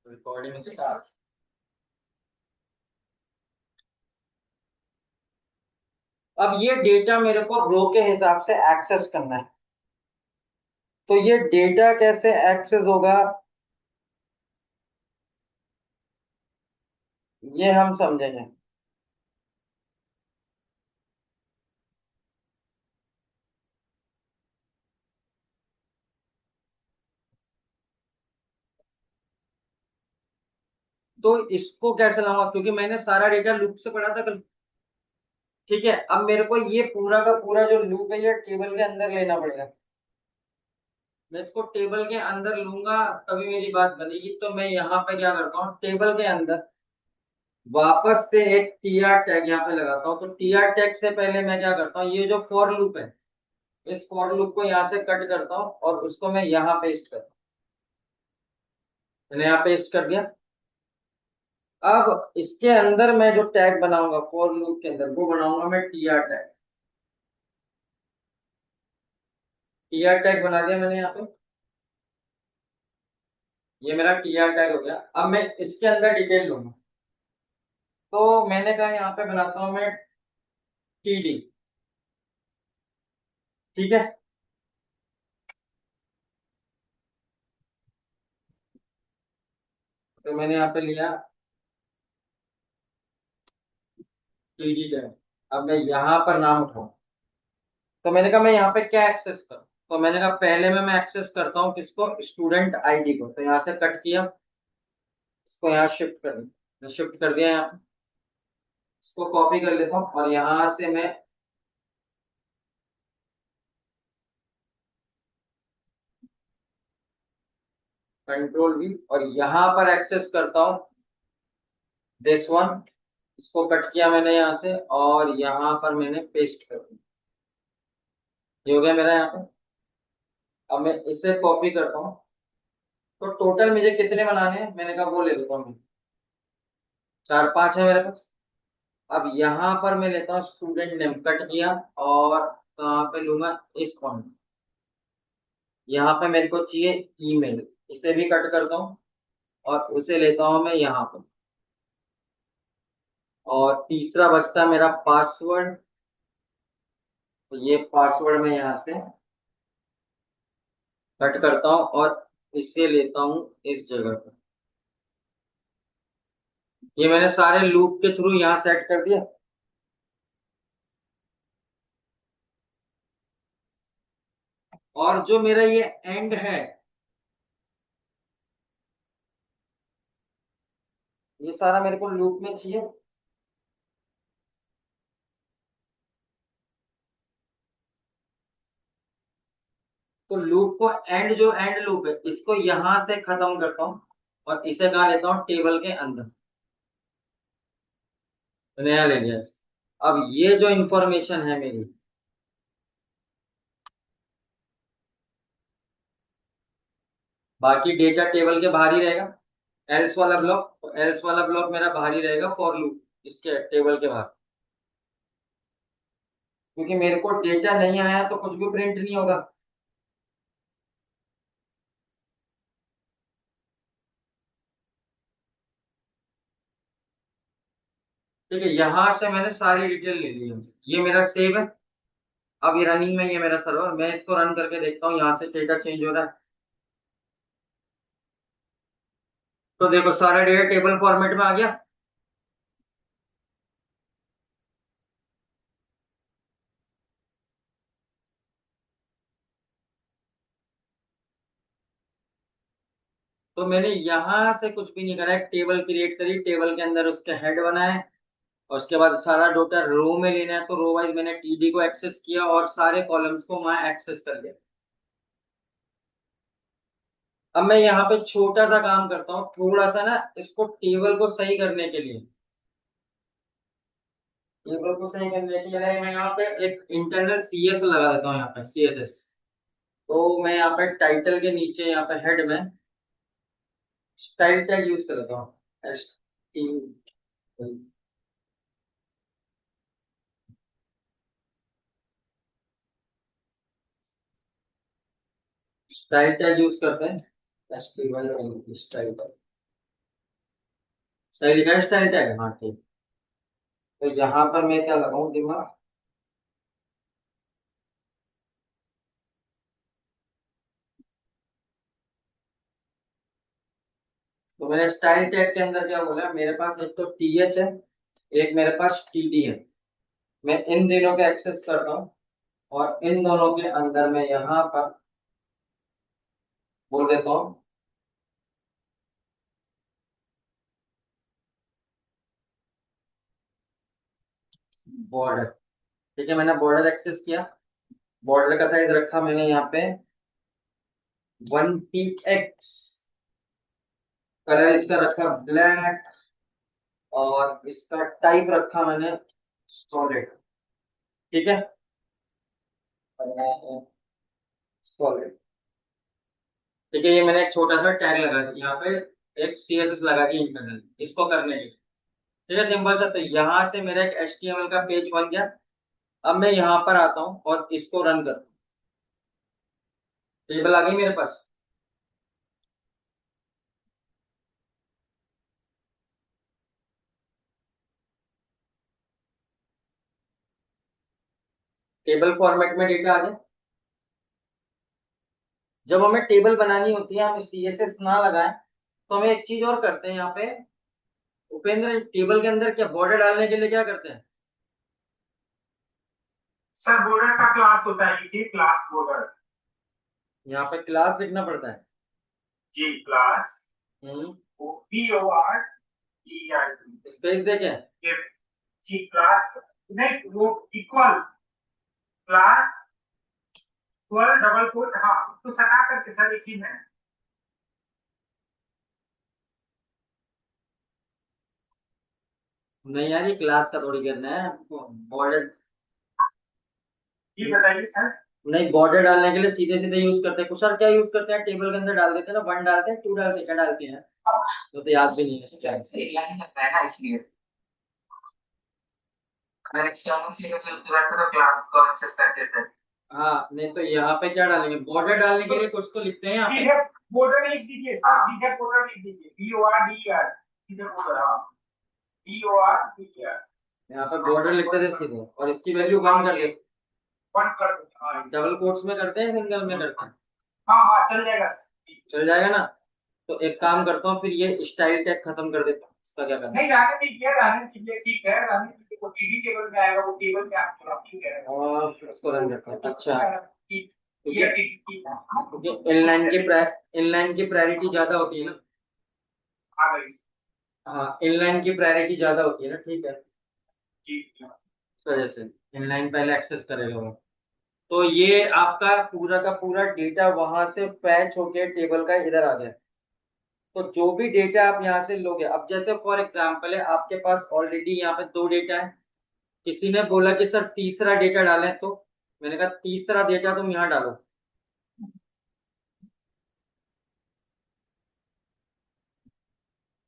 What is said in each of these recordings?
Recording start. अब ये data मेरे को रो के हिसाब से एक्सेस करना है। तो ये डेटा कैसे एक्सेस होगा ये हम समझेंगे। तो इसको कैसे लाऊंगा, क्योंकि मैंने सारा डेटा लूप से पढ़ा था कल। ठीक है, अब मेरे को ये पूरा का पूरा जो लूप है ये टेबल के अंदर लेना पड़ेगा। मैं इसको टेबल के अंदर लूंगा तभी मेरी बात बनेगी। तो मैं यहाँ पे क्या करता हूँ, टेबल के अंदर वापस से एक टी आर टैग यहाँ पे लगाता हूँ। तो टी आर टैग से पहले मैं क्या करता हूँ, ये जो फॉर लूप है इस फॉर लूप को यहाँ से कट करता हूँ और उसको मैं यहाँ पेस्ट करता हूँ। मैंने यहाँ पेस्ट कर दिया। अब इसके अंदर मैं जो टैग बनाऊंगा फॉर लूप के अंदर वो बनाऊंगा मैं T R tag. T R tag बना दिया मैंने यहाँ पे। ये मेरा टी आर टैग हो गया। अब मैं इसके अंदर डिटेल लूंगा। तो मैंने कहा यहाँ पे बनाता हूँ मैं टी डी। ठीक है, तो मैंने यहाँ पे लिया टी डी टैग। अब मैं यहाँ पर नाम उठाऊँ। तो मैंने कहा मैं यहाँ पे क्या एक्सेस करूँ। तो मैंने कहा पहले में मैं एक्सेस करता हूँ किसको, स्टूडेंट आईडी को। तो यहाँ से कट किया, इसको यहाँ शिफ्ट कर दिया, शिफ्ट कर दिया यहाँ पे। इसको कॉपी कर लेता हूँ और यहाँ से मैं कंट्रोल वी और यहाँ पर एक्सेस करता हूँ दिस वन। इसको कट किया मैंने यहाँ से और यहाँ पर मैंने पेस्ट कर दिया। ये हो गया मेरा यहाँ पे। अब मैं इसे कॉपी करता हूँ। तो टोटल मुझे कितने बनाने हैं मैंने कहा वो ले लेता हूँ मैं। 4 5 है मेरे पास। अब यहाँ पर मैं लेता हूँ स्टूडेंट नेम, कट किया और कहाँ पे लूंगा, इस पॉइंट। यहाँ पे मेरे को चाहिए ईमेल, इसे भी कट करता हूँ और उसे लेता हूँ मैं यहाँ पर। और तीसरा बचता है मेरा पासवर्ड। तो ये पासवर्ड मैं यहाँ से कट करता हूँ और इसे लेता हूँ इस जगह पर। ये मैंने सारे लूप के थ्रू यहाँ सेट कर दिया। और जो मेरा ये एंड है ये सारा मेरे को लूप में चाहिए। तो लूप को एंड, जो एंड लूप है इसको यहां से खत्म करता हूँ और इसे कहा लेता हूँ टेबल के अंदर। तो नया ले लिया इसे। अब ये जो इंफॉर्मेशन है मेरी, बाकी डेटा टेबल के बाहर ही रहेगा। एल्स वाला ब्लॉक, तो एल्स वाला ब्लॉक मेरा बाहर ही रहेगा फॉर लूप इसके टेबल के बाहर। क्योंकि मेरे को डेटा नहीं आया तो कुछ भी प्रिंट नहीं होगा। ठीक है, यहां से मैंने सारी डिटेल ले ली है। ये मेरा सेव है। अब ये रनिंग में, ये मेरा सर्वर, मैं इसको रन करके देखता हूँ यहाँ से डेटा चेंज हो रहा है। तो देखो सारा डेटा टेबल फॉर्मेट में आ गया। तो मैंने यहां से कुछ भी नहीं करा है, टेबल क्रिएट करी, टेबल के अंदर उसके हेड बनाए और उसके बाद सारा डेटा रो में लेना है तो रो वाइज मैंने टीडी को एक्सेस किया और सारे कॉलम्स को मैं एक्सेस कर लिया। अब मैं यहाँ पे छोटा सा काम करता हूँ, थोड़ा सा ना इसको टेबल को सही करने के लिए, टेबल को सही करने के लिए मैं यहाँ पे एक इंटरनल सीएस लगा देता हूँ, यहाँ पे सीएसएस। तो मैं यहाँ पे टाइटल के नीचे यहाँ पे हेड में स्टाइल टैग यूज करता हूँ, S T. Style tag use करते हैं, S T Y style tag. सही लिखा है स्टाइल टैग, हाँ ठीक। तो यहाँ पर मैं क्या लगाऊं दिमाग। तो मैंने स्टाइल टैग के अंदर क्या बोला, मेरे पास एक तो टी एच है, एक मेरे पास टी डी है। मैं इन दोनों के एक्सेस करता हूँ, और इन दोनों के अंदर मैं यहाँ पर बोल देता हूँ बॉर्डर। ठीक है, मैंने बॉर्डर एक्सेस किया। बॉर्डर का साइज रखा मैंने यहाँ पे 1 px। कलर इसका रखा ब्लैक, और इसका टाइप रखा मैंने सॉलिड। ठीक है, सॉलिड। ठीक है, ये मैंने एक छोटा सा टैग लगा दिया यहाँ पे, एक सीएसएस लगा दी इंटरनल इसको करने के लिए। ठीक है, सिंपल सा। तो यहाँ से मेरा एक एचटीएमएल का पेज बन गया। अब मैं यहाँ पर आता हूँ और इसको रन करता हूँ। टेबल आ गई मेरे पास। टेबल फॉर्मेट में डेटा आ गया। जब हमें टेबल बनानी होती है, हमें सीएसएस ना लगाएं, तो हमें एक चीज और करते हैं यहाँ पे उपेंद्र, टेबल के अंदर क्या बॉर्डर डालने के लिए क्या करते हैं। सर बॉर्डर का क्लास होता है, ये क्लास बॉर्डर। यहाँ पे क्लास लिखना पड़ता है। G class, hmm. P O R E R space देखें। टी। जी क्लास, नहीं वो इक्वल क्लास 12 डबल कोट, हाँ तो सटा करके सर एक ही है। नहीं यार, ये क्लास का थोड़ी करना है बॉर्डर। जी बताइए सर। नहीं, बॉर्डर डालने के लिए सीधे सीधे यूज करते हैं कुछ। सर क्या यूज करते हैं, टेबल के अंदर डाल देते हैं ना, 1 डालते हैं, 2 डालते हैं, क्या डालते हैं, तो याद भी नहीं है क्या है। सही लाइन लगता है ना, इसलिए अगर एक्सटर्नल से चलते रहते तो क्लास को एक्सेस करते थे। हाँ, नहीं तो यहाँ पे क्या डालेंगे, बॉर्डर डालने के लिए कुछ तो लिखते हैं यहाँ पे। सीधे बॉर्डर लिख दीजिए सर, सीधे बॉर्डर लिख दीजिए, B O R D R, सीधे बॉर्डर, हाँ B O R D R. यहाँ पे बॉर्डर लिखते थे सीधे, और इसकी वैल्यू 1 कर देते। बंद कर दो, हाँ डबल कोट्स में करते हैं, सिंगल में करते हैं। हाँ हाँ चल जाएगा सर। चल जाएगा ना। तो एक काम करता हूँ, फिर ये स्टाइल टैग खत्म कर देता हूँ, इसका क्या करना नहीं रहने दीजिए, रहने दीजिए, ठीक है रहने दीजिए, वो टीवी टेबल में आएगा, वो टेबल में आपको ठीक है। है। और फिर उसको रन करता हूँ। अच्छा, ठीक, क्योंकि ये ठीक ठीक है। क्योंकि इनलाइन की प्रायोरिटी ज्यादा होती है ना। आ गई। हाँ, इनलाइन की प्रायोरिटी ज्यादा होती है ना, ठीक है। जी इस वजह से इनलाइन पहले एक्सेस करेगा वो। तो ये आपका पूरा का पूरा डेटा वहां से फैच होके टेबल का इधर आ गया। तो जो भी डेटा आप यहाँ से लोगे, अब जैसे फॉर एग्जांपल है आपके पास ऑलरेडी यहाँ पे 2 डेटा है। किसी ने बोला कि सर तीसरा डेटा डालें, तो मैंने कहा तीसरा डेटा तुम यहाँ डालो।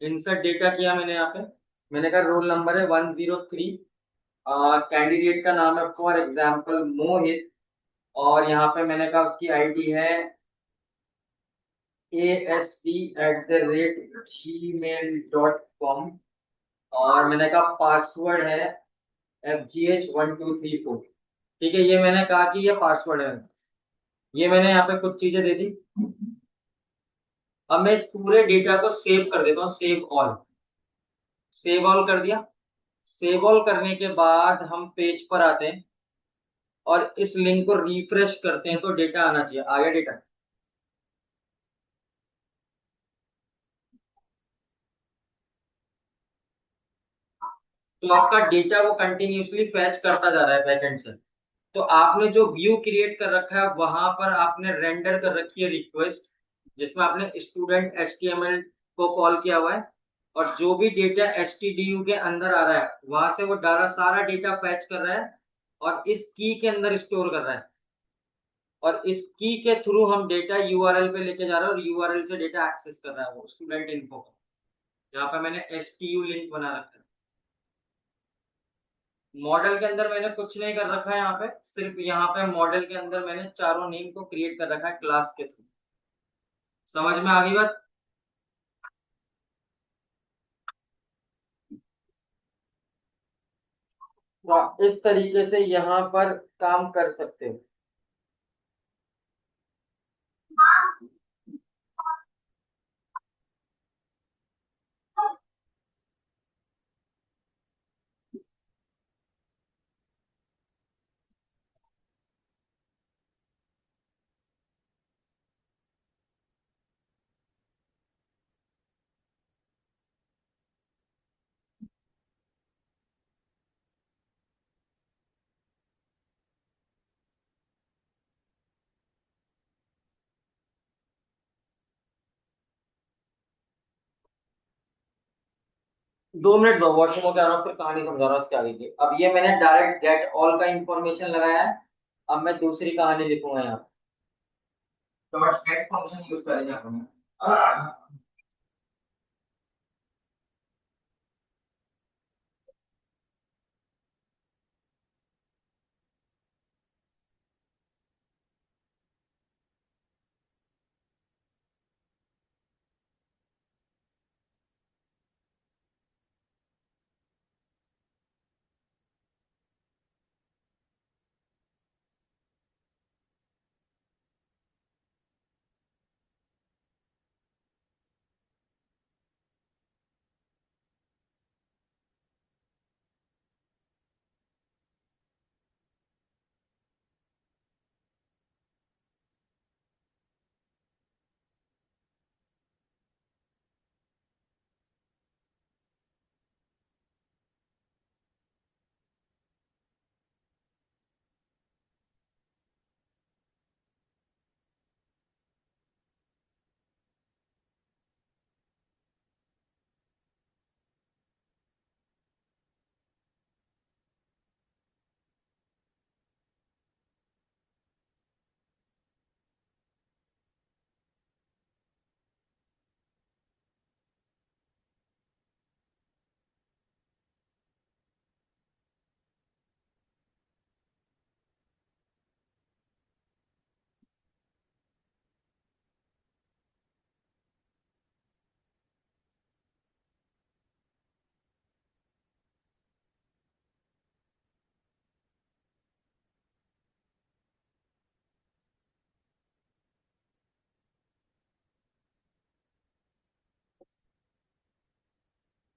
इंसर्ट डेटा किया मैंने यहाँ पे। मैंने कहा रोल नंबर है 103, कैंडिडेट का नाम है फॉर एग्जांपल मोहित, और यहाँ पे मैंने कहा उसकी आईडी है ASD@gmail.com, और मैंने कहा पासवर्ड है FGH1234। ठीक है, ये मैंने कहा कि ये पासवर्ड है। ये मैंने यहाँ पे कुछ चीजें दे दी। अब मैं इस पूरे डेटा को सेव कर देता हूँ, सेव ऑल। सेव ऑल कर दिया। सेव ऑल करने के बाद हम पेज पर आते हैं, और इस लिंक को रिफ्रेश करते हैं, तो डेटा आना चाहिए। आ गया डेटा। तो आपका डेटा वो कंटिन्यूअसली फैच करता जा रहा है बैकएंड से। तो आपने जो व्यू क्रिएट कर रखा है, वहां पर आपने रेंडर कर रखी है रिक्वेस्ट, जिसमें आपने स्टूडेंट एचटीएमएल को कॉल किया हुआ है। और जो भी डेटा एचटीडीयू के अंदर आ रहा है, वहां से वो डारा सारा डेटा फैच कर रहा है, और इस की के अंदर स्टोर कर रहा है। और इस की के थ्रू हम डेटा यूआरएल पे लेके जा रहे हैं, और यूआरएल से डेटा एक्सेस कर रहा है वो स्टूडेंट इन्फो को। यहाँ पे मैंने एचटीयू लिंक बना रखा है। मॉडल के अंदर मैंने कुछ नहीं कर रखा है, यहाँ पे सिर्फ यहाँ पे मॉडल के अंदर मैंने चारों नेम को क्रिएट कर रखा है क्लास के थ्रू। समझ में आ गई बात। तो आप इस तरीके से यहाँ पर काम कर सकते हो। 2 मिनट दो, वॉशरूम होकर आ रहा हूँ, फिर कहानी समझा रहा हूँ इसके आगे की। अब ये मैंने डायरेक्ट गेट ऑल का इंफॉर्मेशन लगाया है। अब मैं दूसरी कहानी लिखूंगा यहाँ। तो बट गेट फंक्शन यूज करेंगे अपन।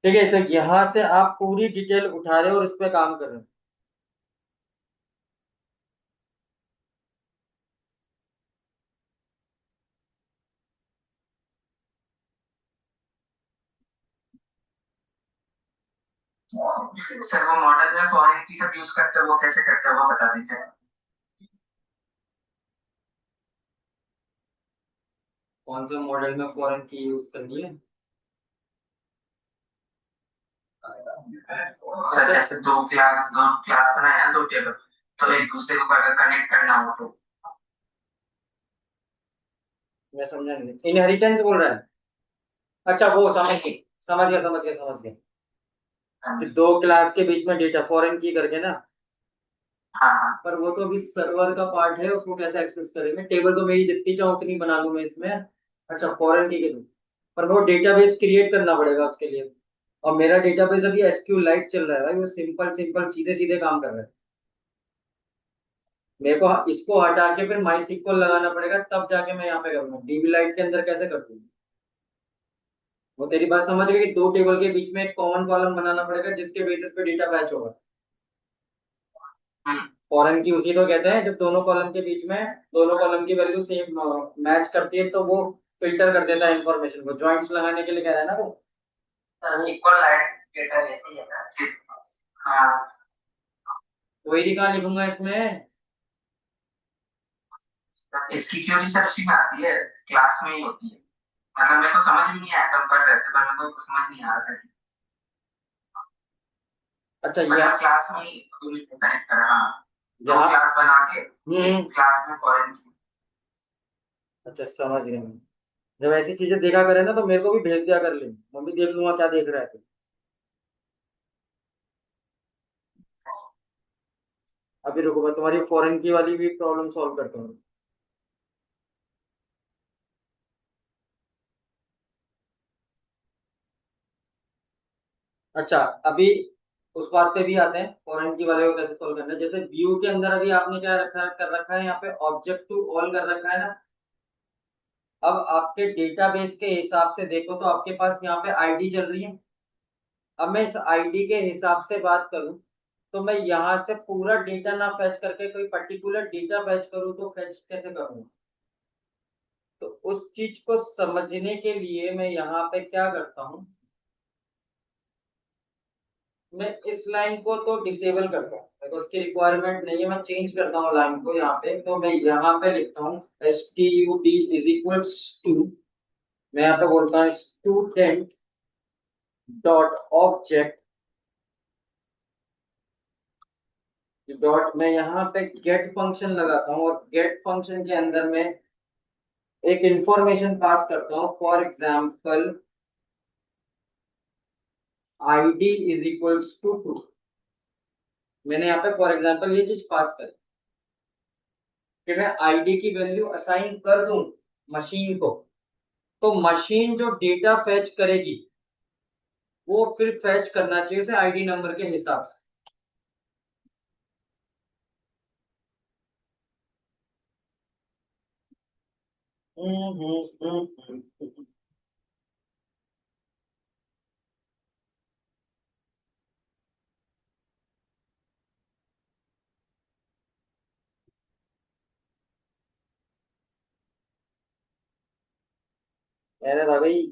ठीक है, तो यहाँ से आप पूरी डिटेल उठा रहे हो और इस पे काम कर रहे हो। सर वो मॉडल में फॉरेन की सब यूज करते हैं, वो कैसे करते हैं वो बता दीजिए। कौन से मॉडल में फॉरेन की यूज करनी है? सर जैसे दो क्लास बनाया दो टेबल, तो एक दूसरे को अगर कनेक्ट करना हो तो। मैं समझा नहीं, इनहेरिटेंस बोल रहा है? अच्छा वो समझ गए, समझ गया समझ गया समझ गया। कि 2 क्लास के बीच में डेटा फॉरेन की करके ना। हाँ। पर वो तो अभी सर्वर का पार्ट है, उसको कैसे एक्सेस करेंगे? टेबल तो मेरी जितनी चाहो उतनी बना लूं मैं इसमें। अच्छा फॉरेन की के लिए, पर वो डेटाबेस क्रिएट करना पड़ेगा उसके लिए। और मेरा डेटाबेस अभी एसक्यू लाइट चल रहा है भाई, वो सिंपल सिंपल सीधे सीधे काम कर रहा है। मेरे को इसको हटा के फिर माई सिक्वल लगाना पड़ेगा, तब जाके मैं यहाँ पे करूंगा। डीबी लाइट के अंदर कैसे कर दूंगा? वो तेरी बात समझ गई कि 2 टेबल के बीच में एक कॉमन कॉलम बनाना पड़ेगा जिसके बेसिस पे डेटा मैच होगा। फॉरेन की उसी तो कहते हैं, जब दोनों कॉलम के बीच में दोनों कॉलम की वैल्यू सेम मैच करती है तो वो फिल्टर कर देता है इंफॉर्मेशन को। जॉइंट्स लगाने के लिए कह रहा है ना वो। इक्वल लाइट डेटा रहती है ना। हाँ। वही कहाँ लिखूंगा इसमें? इसकी थ्योरी सर उसी में आती है, क्लास में ही होती है। मतलब मेरे को समझ में नहीं आया, हम पढ़ रहे थे पर मेरे को समझ नहीं आ रहा था कि अच्छा मतलब यहाँ, क्लास में ही कनेक्ट करा। हाँ, दो यहाँ। क्लास बना के हम्म। एक क्लास में फॉरेन की। अच्छा समझ गया मैं। जब ऐसी चीजें देखा करे ना तो मेरे को भी भेज दिया कर ले, मैं भी देख लूंगा क्या देख रहा है तू। अभी रुको, मैं तुम्हारी फॉरेन की वाली भी प्रॉब्लम सॉल्व करता हूँ। अच्छा, अभी उस बात पे भी आते हैं फॉरेन की वाले को कैसे सोल्व करना है। जैसे व्यू के अंदर अभी आपने क्या रखा कर रखा है, यहाँ पे ऑब्जेक्ट टू ऑल कर रखा है ना। अब आपके डेटाबेस के हिसाब से देखो तो आपके पास यहाँ पे आईडी चल रही है। अब मैं इस आईडी के हिसाब से बात करूं तो मैं यहाँ से पूरा डेटा ना फैच करके कोई पर्टिकुलर डेटा फैच करूं तो फैच कैसे करूंगा। तो उस चीज को समझने के लिए मैं यहाँ पे क्या करता हूँ, मैं इस लाइन को तो डिसेबल करता हूँ, देखो उसकी रिक्वायरमेंट नहीं है, मैं चेंज करता हूँ लाइन को यहाँ पे। तो मैं यहाँ पे लिखता हूँ std इज इक्वल्स टू, मैं यहाँ पे बोलता हूँ स्टूडेंट डॉट ऑब्जेक्ट डॉट, मैं यहाँ पे गेट फंक्शन लगाता हूँ और गेट फंक्शन के अंदर में एक इंफॉर्मेशन पास करता हूँ। For example id is equals to two, मैंने यहाँ पे फॉर एग्जाम्पल ये चीज पास करी कि मैं आईडी की वैल्यू असाइन कर दूं मशीन को, तो मशीन जो डेटा फैच करेगी वो फिर फैच करना चाहिए उसे आईडी नंबर के हिसाब से। हम्म। अरे भाई,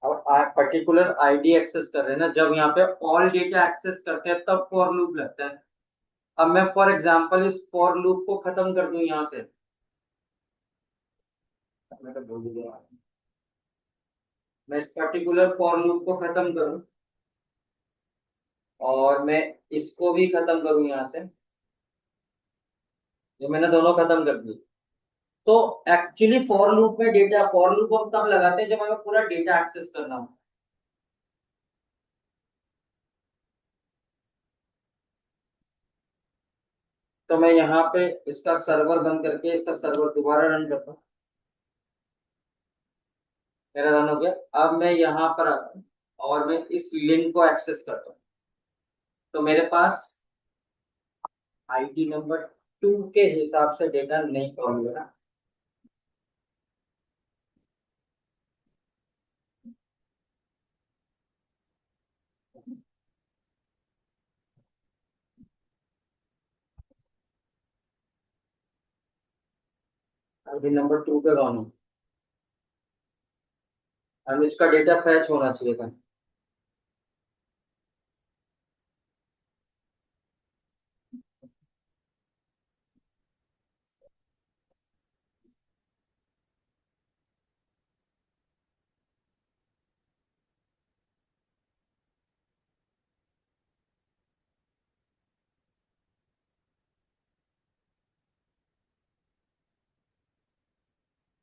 अब आप पर्टिकुलर आईडी एक्सेस कर रहे हैं ना, जब यहाँ पे ऑल डेटा एक्सेस करते हैं तब फॉर लूप लगता है। अब मैं फॉर एग्जांपल इस फॉर लूप को खत्म कर दूं यहाँ से, मैं तो भूल ही गया। मैं इस पर्टिकुलर फॉर लूप को खत्म करूं और मैं इसको भी खत्म करूं यहाँ से, जो मैंने दोनों खत्म कर दिए। तो एक्चुअली फॉर लूप में डेटा, फॉर लूप हम तब लगाते हैं जब हमें पूरा डेटा एक्सेस करना हो। तो मैं यहाँ पे इसका सर्वर बंद करके इसका सर्वर दोबारा रन करता हूँ, मेरा रन हो गया। अब मैं यहाँ पर आता हूँ और मैं इस लिंक को एक्सेस करता हूँ, तो मेरे पास आईडी नंबर 2 के हिसाब से डेटा नहीं कॉल हुआ ना। आईडी नंबर 2 पे कौन है, अब इसका डेटा फैच होना चाहिए था।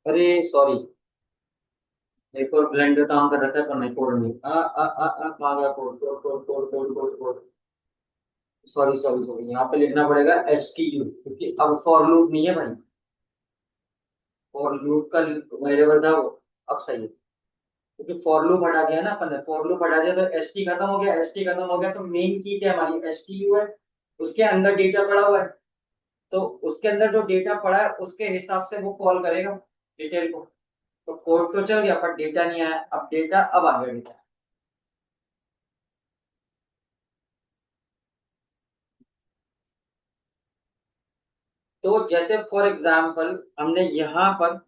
अरे सॉरी, एक और ब्लेंडर काम कर रखा है पर नहीं, कोड नहीं कहाँ गया code, code code code code code code, sorry sorry sorry, यहाँ पे लिखना पड़ेगा एस टी यू, क्योंकि अब फॉर लूप नहीं है भाई। फॉर लूप का वेरिएबल था वो, अब सही है, क्योंकि फॉर लूप हटा दिया ना अपन ने, फॉर लूप हटा दिया तो एस टी खत्म हो गया, एस टी खत्म हो गया तो मेन की क्या हमारी एस टी यू है, उसके अंदर डेटा पड़ा हुआ है। तो उसके अंदर जो डेटा पड़ा है उसके हिसाब से वो कॉल करेगा डिटेल को। तो कोड तो चल गया पर डेटा नहीं आया, अब डेटा अब आ गया डेटा। तो जैसे फॉर एग्जाम्पल हमने यहाँ पर,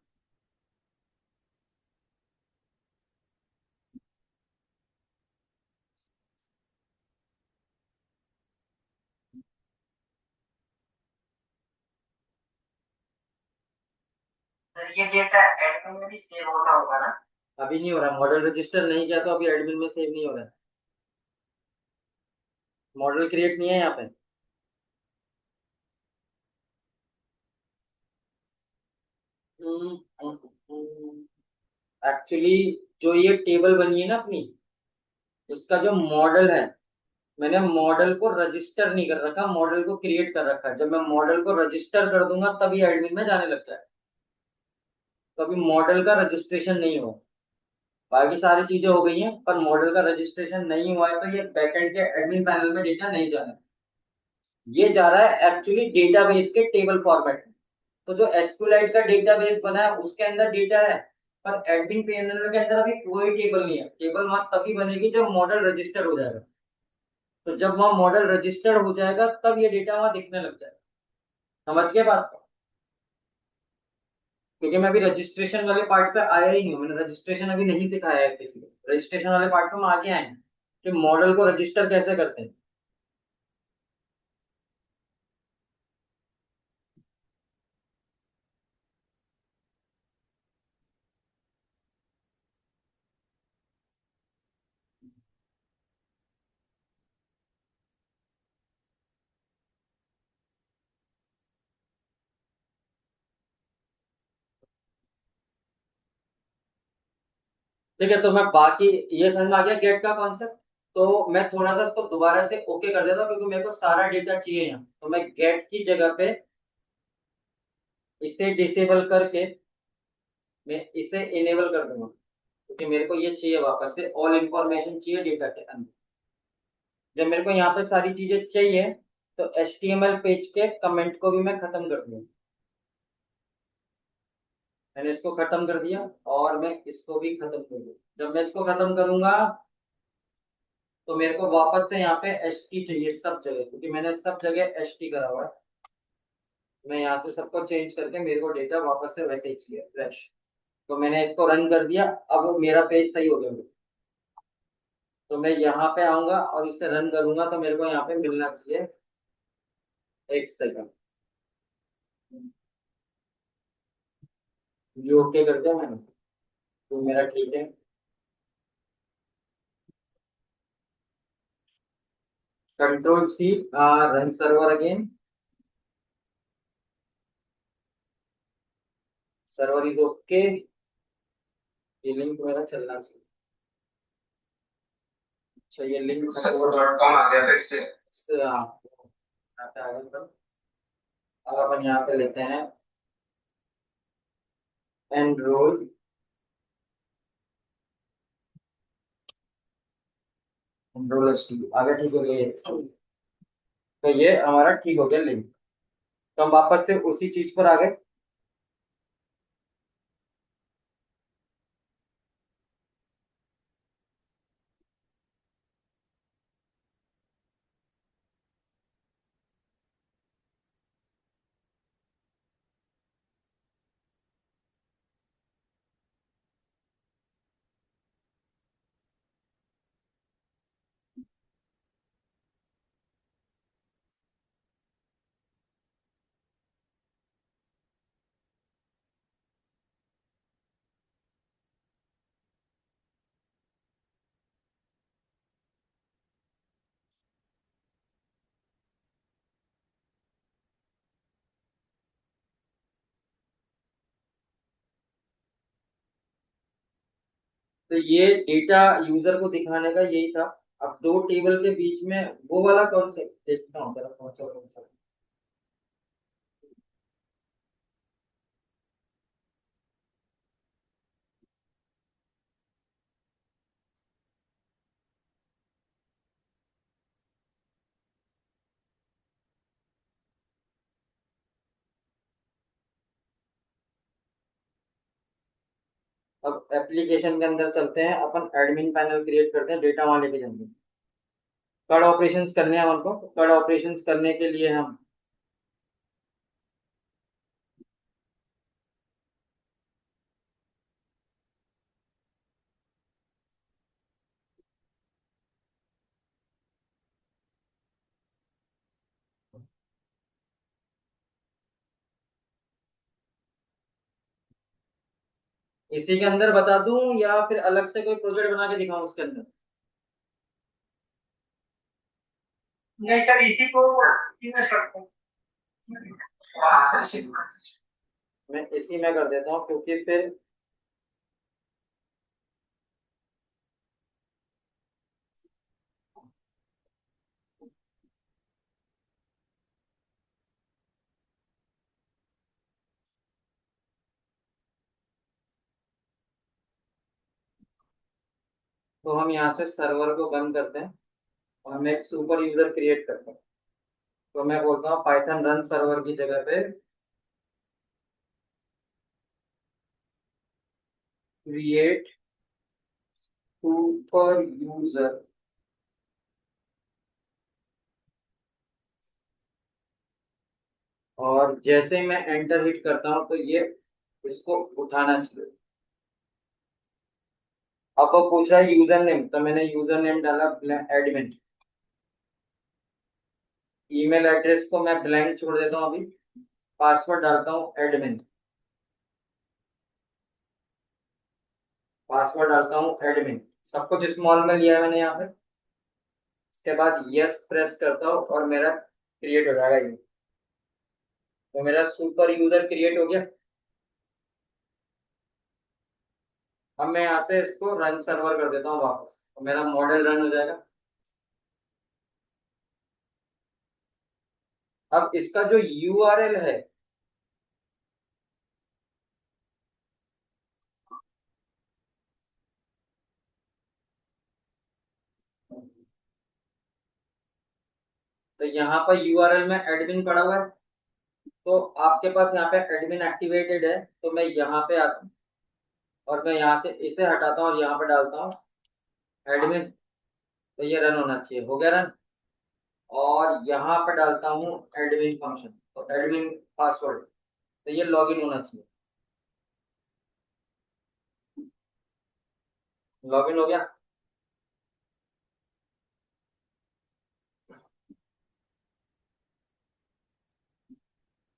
सर ये डेटा एडमिन में भी सेव होता होगा ना। अभी नहीं हो रहा, मॉडल रजिस्टर नहीं किया तो अभी एडमिन में सेव नहीं हो रहा है, मॉडल क्रिएट नहीं है यहाँ पे। एक्चुअली जो ये टेबल बनी है ना अपनी, इसका जो मॉडल है, मैंने मॉडल को रजिस्टर नहीं कर रखा, मॉडल को क्रिएट कर रखा है। जब मैं मॉडल को रजिस्टर कर दूंगा तब ये एडमिन में जाने लग जाए। तो अभी मॉडल का रजिस्ट्रेशन नहीं हुआ। बाकी सारी चीजें हो गई हैं, पर मॉडल का रजिस्ट्रेशन नहीं हुआ है, तो ये बैकएंड के एडमिन पैनल में डेटा नहीं जाना। ये जा रहा है एक्चुअली डेटाबेस के टेबल फॉर्मेट में। तो जो एसक्यूएलाइट का डेटाबेस बना है उसके अंदर डेटा है, पर एडमिन पैनल के अंदर अभी कोई टेबल नहीं है। टेबल वहां तभी बनेगी जब मॉडल रजिस्टर हो जाएगा। तो जब वहां मॉडल रजिस्टर हो जाएगा तब ये डेटा वहां दिखने लग जाएगा। समझ गए बात को? क्योंकि मैं अभी रजिस्ट्रेशन वाले पार्ट पे आया ही नहीं हूँ, मैंने रजिस्ट्रेशन अभी नहीं सिखाया है किसी को। रजिस्ट्रेशन वाले पार्ट पे हम आगे आए हैं कि मॉडल को रजिस्टर कैसे करते हैं। ठीक है, तो मैं बाकी, ये समझ में आ गया गेट का कॉन्सेप्ट। तो मैं थोड़ा सा इसको दोबारा से ओके कर देता हूँ, क्योंकि मेरे को सारा डेटा चाहिए यहाँ। तो मैं गेट की जगह पे इसे डिसेबल करके मैं इसे इनेबल कर दूंगा, क्योंकि मेरे को ये चाहिए, वापस से ऑल इंफॉर्मेशन चाहिए डेटा के अंदर। जब मेरे को यहाँ पे सारी चीजें चाहिए, तो HTML पेज के कमेंट को भी मैं खत्म कर दूंगा। मैंने इसको खत्म कर दिया, और मैं इसको भी खत्म कर दूंगा। जब मैं इसको खत्म करूंगा, तो मेरे को वापस से यहाँ पे HT चाहिए सब जगह, क्योंकि मैंने सब जगह HT करा हुआ है। मैं यहाँ से सबको चेंज करके मेरे को डेटा वापस से वैसे ही चाहिए फ्रेश। तो मैंने इसको रन कर दिया, अब मेरा पेज सही हो गया। तो मैं यहाँ पे आऊंगा और इसे रन करूंगा, तो मेरे को यहाँ पे मिलना चाहिए। एक सेकंड, ये ओके कर दिया मैंने, तो मेरा ठीक है। Control C, run server again. Server is okay. ये लिंक मेरा चलना चाहिए। अच्छा, ये लिंक server.com आ गया फिर से, हाँ, यहाँ पे आ गया। अब अपन यहाँ पे लेते हैं एनरोल। एनरोल HT आ गया, ठीक हो गया ये। तो ये हमारा ठीक हो गया लिंक। तो हम वापस से उसी चीज पर आ गए। तो ये डेटा यूजर को दिखाने का यही था। अब दो टेबल के बीच में वो वाला कॉन्सेप्ट देखता हूँ, जरा कौन सा। अब एप्लीकेशन के अंदर चलते हैं, अपन एडमिन पैनल क्रिएट करते हैं, डेटा वहां लेके जाएंगे। कड ऑपरेशंस करने हैं हमको। कड ऑपरेशंस करने के लिए हम इसी के अंदर बता दूं, या फिर अलग से कोई प्रोजेक्ट बना के दिखाऊं उसके अंदर? नहीं सर, इसी को इसी में करते हैं। हाँ, सर, इसी को। मैं इसी में कर देता हूँ क्योंकि फिर तो हम यहाँ से सर्वर को बंद करते हैं और मैं एक सुपर यूजर क्रिएट करता हूँ। तो मैं बोलता हूँ पाइथन रन सर्वर की जगह पे क्रिएट सुपर यूजर। और जैसे ही मैं एंटर हिट करता हूँ तो ये इसको उठाना चाहिए। अब वो पूछ रहा है यूजर नेम, तो मैंने यूजर नेम डाला एडमिन। ईमेल एड्रेस को मैं ब्लैंक छोड़ देता हूँ अभी। पासवर्ड डालता हूँ एडमिन। पासवर्ड डालता हूँ एडमिन। सब कुछ स्मॉल में लिया है मैंने यहाँ पे। इसके बाद यस प्रेस करता हूँ और मेरा क्रिएट हो जाएगा ये। तो मेरा सुपर यूजर क्रिएट हो गया। अब मैं यहाँ से इसको रन सर्वर कर देता हूँ वापस, तो मेरा मॉडल रन हो जाएगा। अब इसका जो यूआरएल है, तो यहाँ पर यूआरएल में एडमिन पड़ा हुआ है। तो आपके पास यहाँ पे एडमिन एक्टिवेटेड है, तो मैं यहाँ पे आता हूँ और मैं यहाँ से इसे हटाता हूँ और यहाँ पे डालता हूँ एडमिन। तो ये रन होना चाहिए, हो गया रन। और यहाँ पे डालता हूँ एडमिन फंक्शन, तो एडमिन पासवर्ड। तो ये लॉगिन होना चाहिए। लॉगिन हो गया।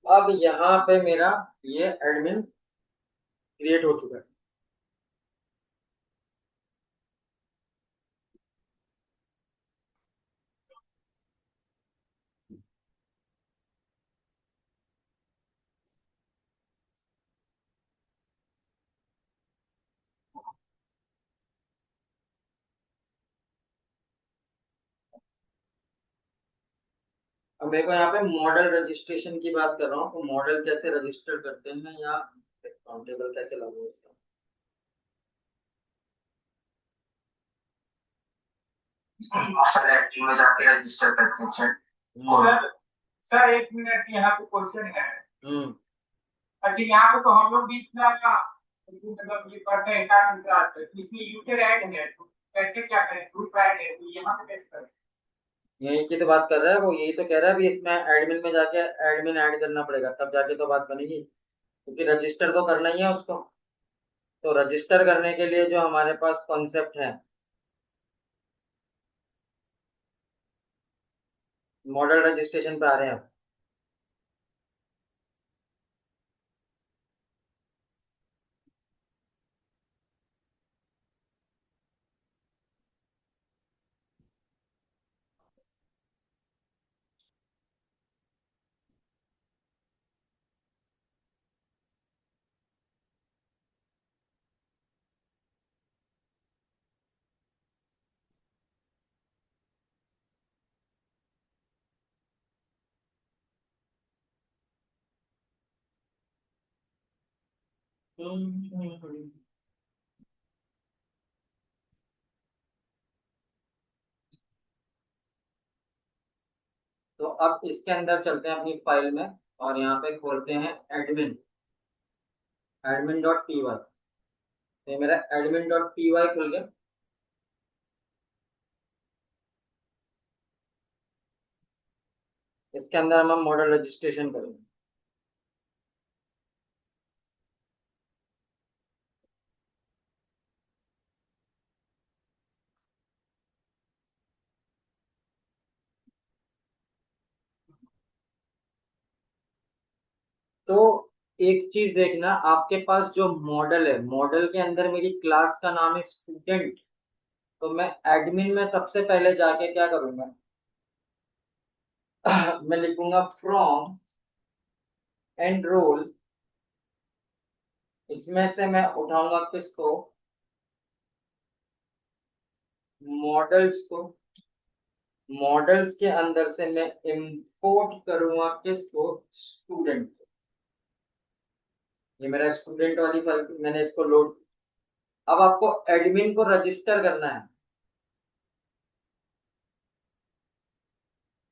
अब यहाँ पे मेरा ये एडमिन क्रिएट हो चुका है। अब मेरे को यहाँ पे मॉडल रजिस्ट्रेशन की बात कर रहा हूँ, तो मॉडल कैसे रजिस्टर करते हैं या काउंटेबल कैसे लागू है इसका। सर एक्टिव में जाके रजिस्टर करते हैं सर। हम्म। सर सर एक मिनट, यहाँ पे क्वेश्चन है। हम्म। अच्छा, यहाँ पे तो हम लोग भी इतना का मतलब ये करते हैं स्टार्ट क्लास, इसमें यूजर ऐड है तो कैसे क्या करें, ग्रुप ऐड है तो यहाँ पे कैसे करें। यही की तो बात कर रहा है वो, यही तो कह रहा है अभी इसमें एडमिन में जाके एडमिन ऐड करना पड़ेगा, तब जाके तो बात बनेगी, क्योंकि रजिस्टर तो करना ही है उसको। तो रजिस्टर करने के लिए जो हमारे पास कॉन्सेप्ट है, मॉडल रजिस्ट्रेशन पे आ रहे हैं। तो अब इसके अंदर चलते हैं अपनी फाइल में और यहाँ पे खोलते हैं admin, admin dot P Y. तो मेरा एडमिन डॉट पी वाई खुल गया। इसके अंदर हम मॉडल रजिस्ट्रेशन करेंगे। तो एक चीज देखना, आपके पास जो मॉडल है, मॉडल के अंदर मेरी क्लास का नाम है स्टूडेंट। तो मैं एडमिन में सबसे पहले जाके क्या करूंगा, मैं लिखूंगा फ्रॉम एनरोल इसमें से मैं उठाऊंगा किसको, मॉडल्स को। मॉडल्स के अंदर से मैं इंपोर्ट करूंगा किसको, स्टूडेंट। ये मेरा स्टूडेंट वाली फाइल, मैंने इसको लोड। अब आपको एडमिन को रजिस्टर करना है,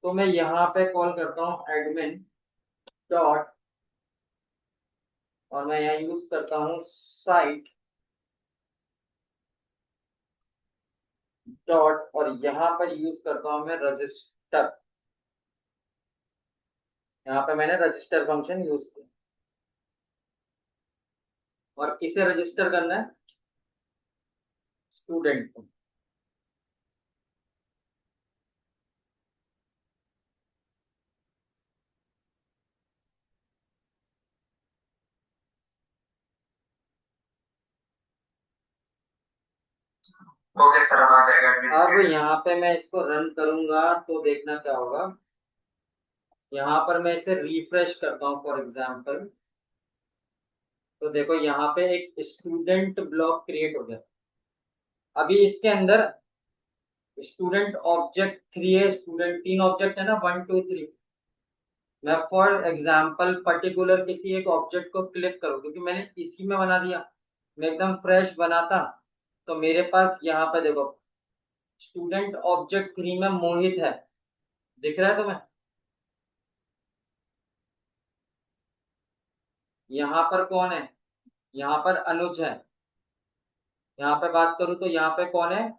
तो मैं यहाँ पे कॉल करता हूँ एडमिन डॉट, और मैं यहाँ यूज करता हूँ साइट डॉट, और यहाँ पर यूज करता हूँ मैं रजिस्टर। यहाँ पे मैंने रजिस्टर फंक्शन यूज किया। और किसे रजिस्टर करना है, स्टूडेंट को। ओके सर, अब आ जाएगा। अब यहाँ पे मैं इसको रन करूंगा तो देखना क्या होगा। यहाँ पर मैं इसे रिफ्रेश करता हूँ फॉर एग्जाम्पल, तो देखो यहाँ पे एक स्टूडेंट ब्लॉक क्रिएट हो गया। अभी इसके अंदर स्टूडेंट ऑब्जेक्ट 3 है, स्टूडेंट 3 ऑब्जेक्ट है ना, 1 2 3। मैं फॉर एग्जाम्पल पर्टिकुलर किसी एक ऑब्जेक्ट को क्लिक करूँ, क्योंकि मैंने इसी में बना दिया। मैं एकदम फ्रेश बनाता तो मेरे पास यहाँ पे देखो स्टूडेंट ऑब्जेक्ट 3 में मोहित है, दिख रहा है तुम्हें। यहाँ पर कौन है, यहाँ पर अनुज है। यहाँ पे बात करूँ तो यहाँ पे कौन है,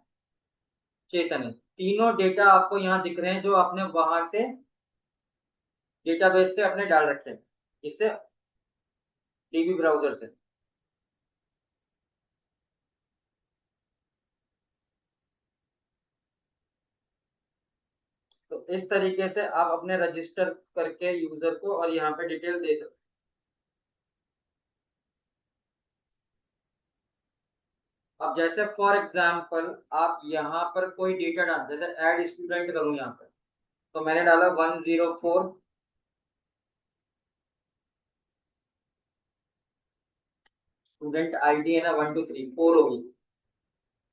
चेतन है। तीनों डेटा आपको यहाँ दिख रहे हैं जो आपने वहां से डेटाबेस से अपने डाल रखे हैं, इससे डीबी ब्राउजर से। तो इस तरीके से आप अपने रजिस्टर करके यूजर को और यहाँ पे डिटेल दे सकते। अब जैसे फॉर एग्जांपल आप यहाँ पर कोई डेटा डाल, जैसे ऐड स्टूडेंट करूँ यहाँ पर, तो मैंने डाला 104। स्टूडेंट आईडी है ना 1 2 3 4 होगी,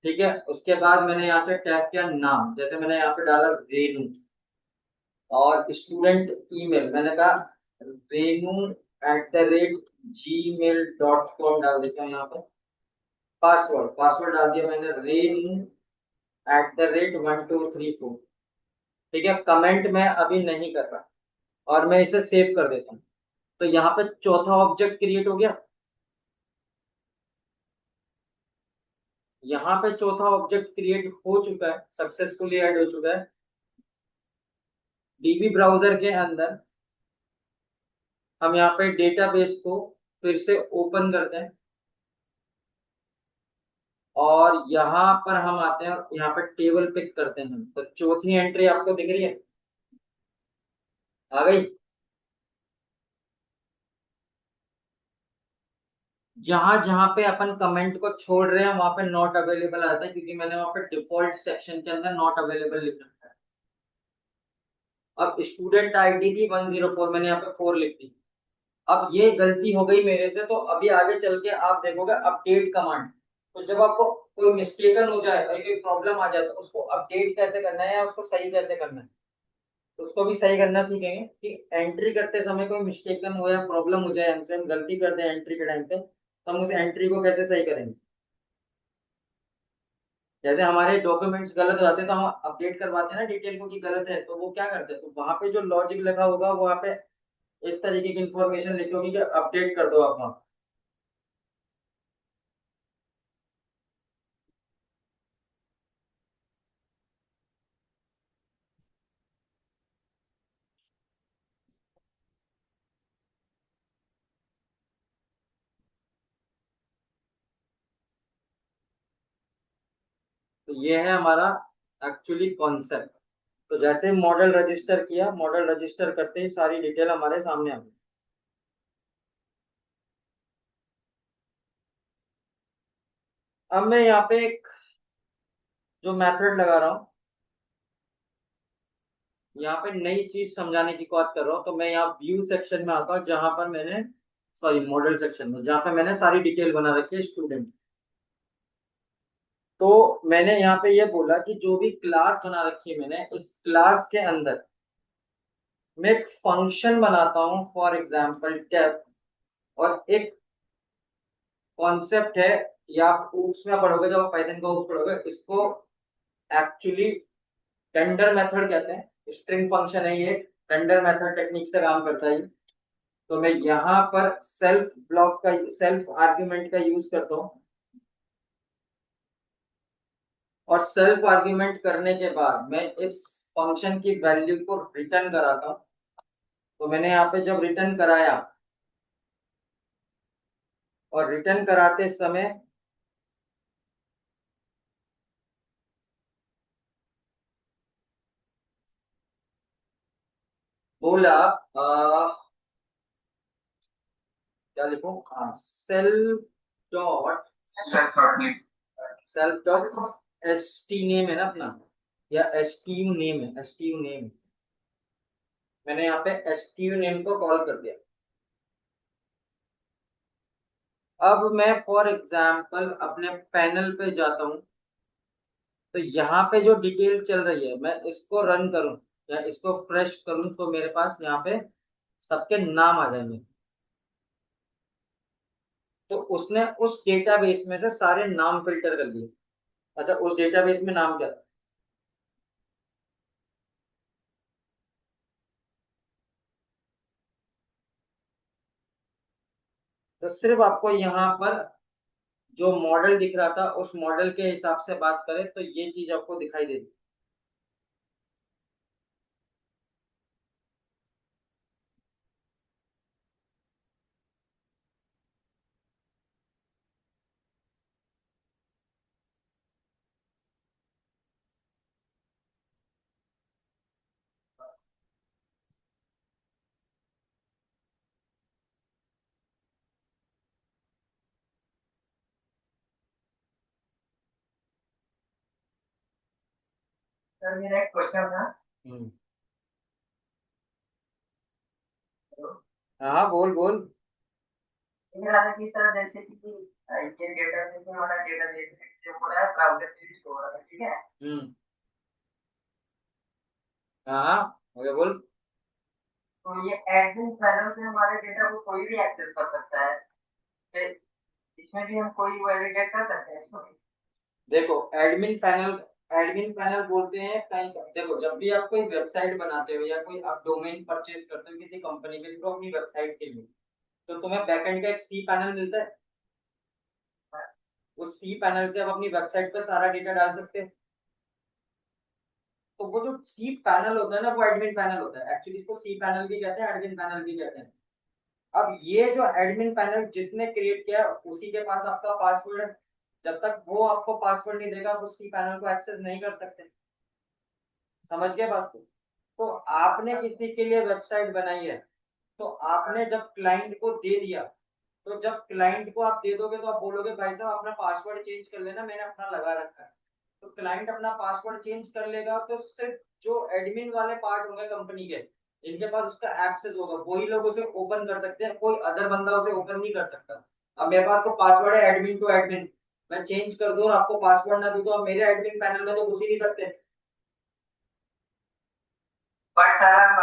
ठीक है। उसके बाद मैंने यहाँ से टैग किया नाम, जैसे मैंने यहाँ पे डाला रेनू। और स्टूडेंट ईमेल मैंने कहा renu@gmail.com डाल देता हूँ यहाँ पे। पासवर्ड पासवर्ड डाल दिया मैंने, renu@1234। ठीक है, कमेंट मैं अभी नहीं कर रहा, और मैं इसे सेव कर देता हूँ। तो यहाँ पे चौथा ऑब्जेक्ट क्रिएट हो गया। यहाँ पे चौथा ऑब्जेक्ट क्रिएट हो चुका है, सक्सेसफुली ऐड हो चुका है। डीबी ब्राउजर के अंदर हम यहाँ पे डेटाबेस को फिर से ओपन करते हैं, और यहाँ पर हम आते हैं और यहाँ पे टेबल पिक करते हैं। तो चौथी एंट्री आपको दिख रही है, आ गई। जहां जहां पे अपन कमेंट को छोड़ रहे हैं वहां पे नॉट अवेलेबल आता है, क्योंकि मैंने वहां पे डिफॉल्ट सेक्शन के अंदर नॉट अवेलेबल लिख रखा है। अब स्टूडेंट आईडी थी 104, मैंने यहाँ पे 4 लिख दी। अब ये गलती हो गई मेरे से, तो अभी आगे चल के आप देखोगे अपडेट कमांड। तो जब आपको कोई मिस्टेकन हो जाए और कोई प्रॉब्लम आ जाए, तो उसको अपडेट कैसे करना है या उसको सही कैसे करना है, तो उसको भी सही करना सीखेंगे। कि एंट्री करते समय कोई मिस्टेकन हो या प्रॉब्लम हो जाए, हमसे हम गलती करते हैं एंट्री के टाइम पे, तो हम उस एंट्री को कैसे सही करेंगे। जैसे हमारे डॉक्यूमेंट्स गलत हो जाते हैं तो हम अपडेट करवाते हैं ना डिटेल को कि गलत है, तो वो क्या करते हैं, तो वहां पे जो लॉजिक लिखा होगा वहां पे इस तरीके की इंफॉर्मेशन लिखी होगी कि अपडेट कर दो आप वहां। तो ये है हमारा एक्चुअली कॉन्सेप्ट। तो जैसे मॉडल रजिस्टर किया, मॉडल रजिस्टर करते ही सारी डिटेल हमारे सामने आ गई। अब मैं यहाँ पे एक जो मेथड लगा रहा हूँ, यहाँ पे नई चीज समझाने की बात कर रहा हूँ, तो मैं यहाँ व्यू सेक्शन में आता हूँ जहां पर मैंने सॉरी मॉडल सेक्शन में, जहाँ पे मैंने सारी डिटेल बना रखी है स्टूडेंट। तो मैंने यहाँ पे ये बोला कि जो भी क्लास बना रखी है मैंने, इस क्लास के अंदर मैं एक फंक्शन बनाता हूँ, फॉर एग्जाम्पल टेप, और एक कॉन्सेप्ट है, या आप उसमें पढ़ोगे, जब आप पाइथन का ऊप्स पढ़ोगे, इसको एक्चुअली टेंडर मेथड कहते हैं। स्ट्रिंग फंक्शन है ये, टेंडर मेथड टेक्निक से काम करता है। तो मैं यहाँ पर सेल्फ ब्लॉक का, सेल्फ आर्ग्यूमेंट का यूज करता हूँ, और सेल्फ आर्ग्यूमेंट करने के बाद मैं इस फंक्शन की वैल्यू को रिटर्न कराता हूँ। तो मैंने यहाँ पे जब रिटर्न कराया, और रिटर्न कराते समय बोला क्या लिखूं, हाँ self dot, self dot S T name है ना अपना, या एस टी यू नेम है, एस टी यू नेम। मैंने यहाँ पे एस टी यू नेम को कॉल कर दिया। अब मैं फॉर एग्जाम्पल अपने पैनल पे जाता हूँ, तो यहाँ पे जो डिटेल चल रही है, मैं इसको रन करूँ या इसको फ्रेश करूँ, तो मेरे पास यहाँ पे सबके नाम आ जाएंगे। तो उसने उस डेटाबेस में से सारे नाम फिल्टर कर लिए। अच्छा, उस डेटाबेस में नाम क्या था? तो सिर्फ आपको यहाँ पर जो मॉडल दिख रहा था, उस मॉडल के हिसाब से बात करें तो ये चीज आपको दिखाई देगी। सर मेरा एक क्वेश्चन था। हम्म। हाँ हाँ, बोल बोल। ये रहा था कि सर जैसे कि ये डेटा में जो हमारा डेटा बेस हो रहा है, ब्राउजर पे स्टोर हो रहा है, ठीक है। हम्म। हाँ हाँ, ओके बोल। तो ये एडमिन पैनल से हमारे डेटा को कोई भी एक्सेस कर सकता है, फिर इसमें भी हम कोई वैलिडेट कर सकते हैं इसको भी। देखो एडमिन पैनल, एडमिन पैनल बोलते हैं कहीं, देखो जब भी आप कोई वेबसाइट बनाते हो या कोई आप डोमेन परचेज करते हो किसी कंपनी के थ्रू अपनी वेबसाइट के लिए, तो तुम्हें बैकएंड का एक सी पैनल मिलता है। उस सी पैनल से आप अपनी वेबसाइट पर सारा डेटा डाल सकते हैं। तो वो जो सी पैनल होता है ना, वो एडमिन पैनल होता है। एक्चुअली इसको सी पैनल भी कहते हैं, एडमिन पैनल भी कहते हैं। अब ये जो एडमिन पैनल जिसने क्रिएट किया, उसी के पास आपका पासवर्ड है। जब तक वो आपको पासवर्ड नहीं देगा, आप उस सी पैनल को एक्सेस नहीं कर सकते। समझ गए बात को? तो आपने किसी के लिए वेबसाइट बनाई है, तो आपने जब क्लाइंट को दे दिया, तो जब क्लाइंट को आप दे दोगे तो आप बोलोगे भाई साहब अपना पासवर्ड चेंज कर लेना, मैंने अपना लगा रखा है। तो क्लाइंट अपना पासवर्ड चेंज कर लेगा, तो सिर्फ जो एडमिन वाले पार्ट होंगे कंपनी के, जिनके पास उसका एक्सेस होगा, वही लोग उसे ओपन कर सकते हैं, कोई अदर बंदा उसे ओपन नहीं कर सकता। अब मेरे पास तो पासवर्ड है एडमिन टू एडमिन, मैं चेंज कर दूं और आपको पासवर्ड ना दूं, तो आप मेरे एडमिन पैनल में तो घुस ही नहीं सकते। बट सर हम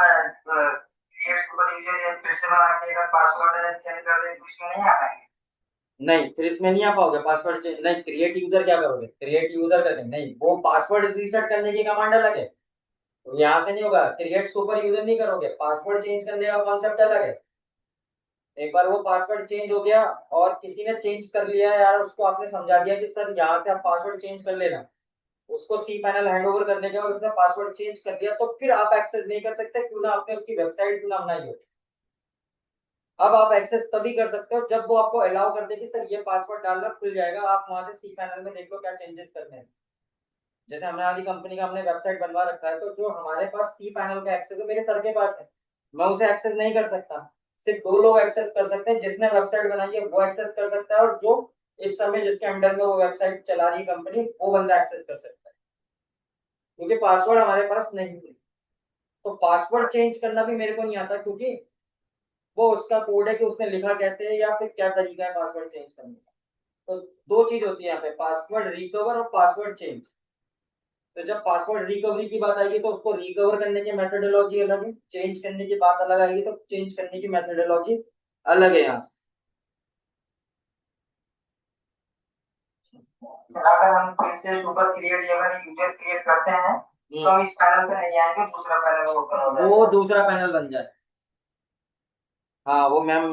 क्रिएट सुपर यूजर फिर से बना के अगर पासवर्ड चेंज कर दे तो इसमें नहीं आ पाएंगे। नहीं, फिर इसमें नहीं आ पाओगे पासवर्ड चेंज, नहीं क्रिएट यूजर क्या करोगे, क्रिएट यूजर करके नहीं, वो पासवर्ड रीसेट करने की कमांड अलग है। तो यहाँ से नहीं होगा, क्रिएट सुपर यूजर नहीं करोगे, पासवर्ड चेंज करने का कॉन्सेप्ट अलग है। एक बार वो पासवर्ड चेंज हो गया और किसी ने चेंज कर लिया यार, उसको आपने समझा दिया कि सर यहाँ से आप पासवर्ड चेंज कर लेना, उसको सी पैनल हैंड ओवर करने के बाद उसने पासवर्ड चेंज कर दिया, तो फिर आप एक्सेस नहीं कर सकते, क्यों ना आपने उसकी वेबसाइट क्यों ना बनाई हो। अब आप एक्सेस तभी कर सकते हो जब वो आपको अलाउ कर दे कि सर ये पासवर्ड डालना, खुल जाएगा, आप वहां से सी पैनल में देख लो क्या चेंजेस करने हैं। जैसे हमारी कंपनी का हमने वेबसाइट बनवा रखा है, तो जो हमारे पास सी पैनल का एक्सेस है मेरे सर के पास है, मैं उसे एक्सेस नहीं कर सकता। सिर्फ दो लोग एक्सेस कर सकते हैं, जिसने वेबसाइट बनाई है वो एक्सेस कर सकता है, और जो इस समय जिसके अंडर में वो वेबसाइट चला रही है कंपनी, वो बंदा एक्सेस कर सकता है, क्योंकि पासवर्ड हमारे पास नहीं है। तो पासवर्ड चेंज करना भी मेरे को नहीं आता, क्योंकि वो उसका कोड है कि उसने लिखा कैसे है या फिर क्या तरीका है पासवर्ड चेंज करने का। तो दो चीज होती है यहाँ पे, पासवर्ड रिकवर और पासवर्ड चेंज। तो जब पासवर्ड रिकवरी की बात आएगी तो उसको रिकवर करने की मेथोडोलॉजी अलग है, चेंज करने की बात अलग आएगी तो चेंज करने की मेथोडोलॉजी अलग है यहाँ से। सर अगर हम फिर से सुपर क्रिएट अगर यूजर क्रिएट करते हैं तो हम इस पैनल पे नहीं आएंगे, दूसरा पैनल ओपन हो वो जाएगा। दूसरा पैनल बन जाए। हाँ वो मैम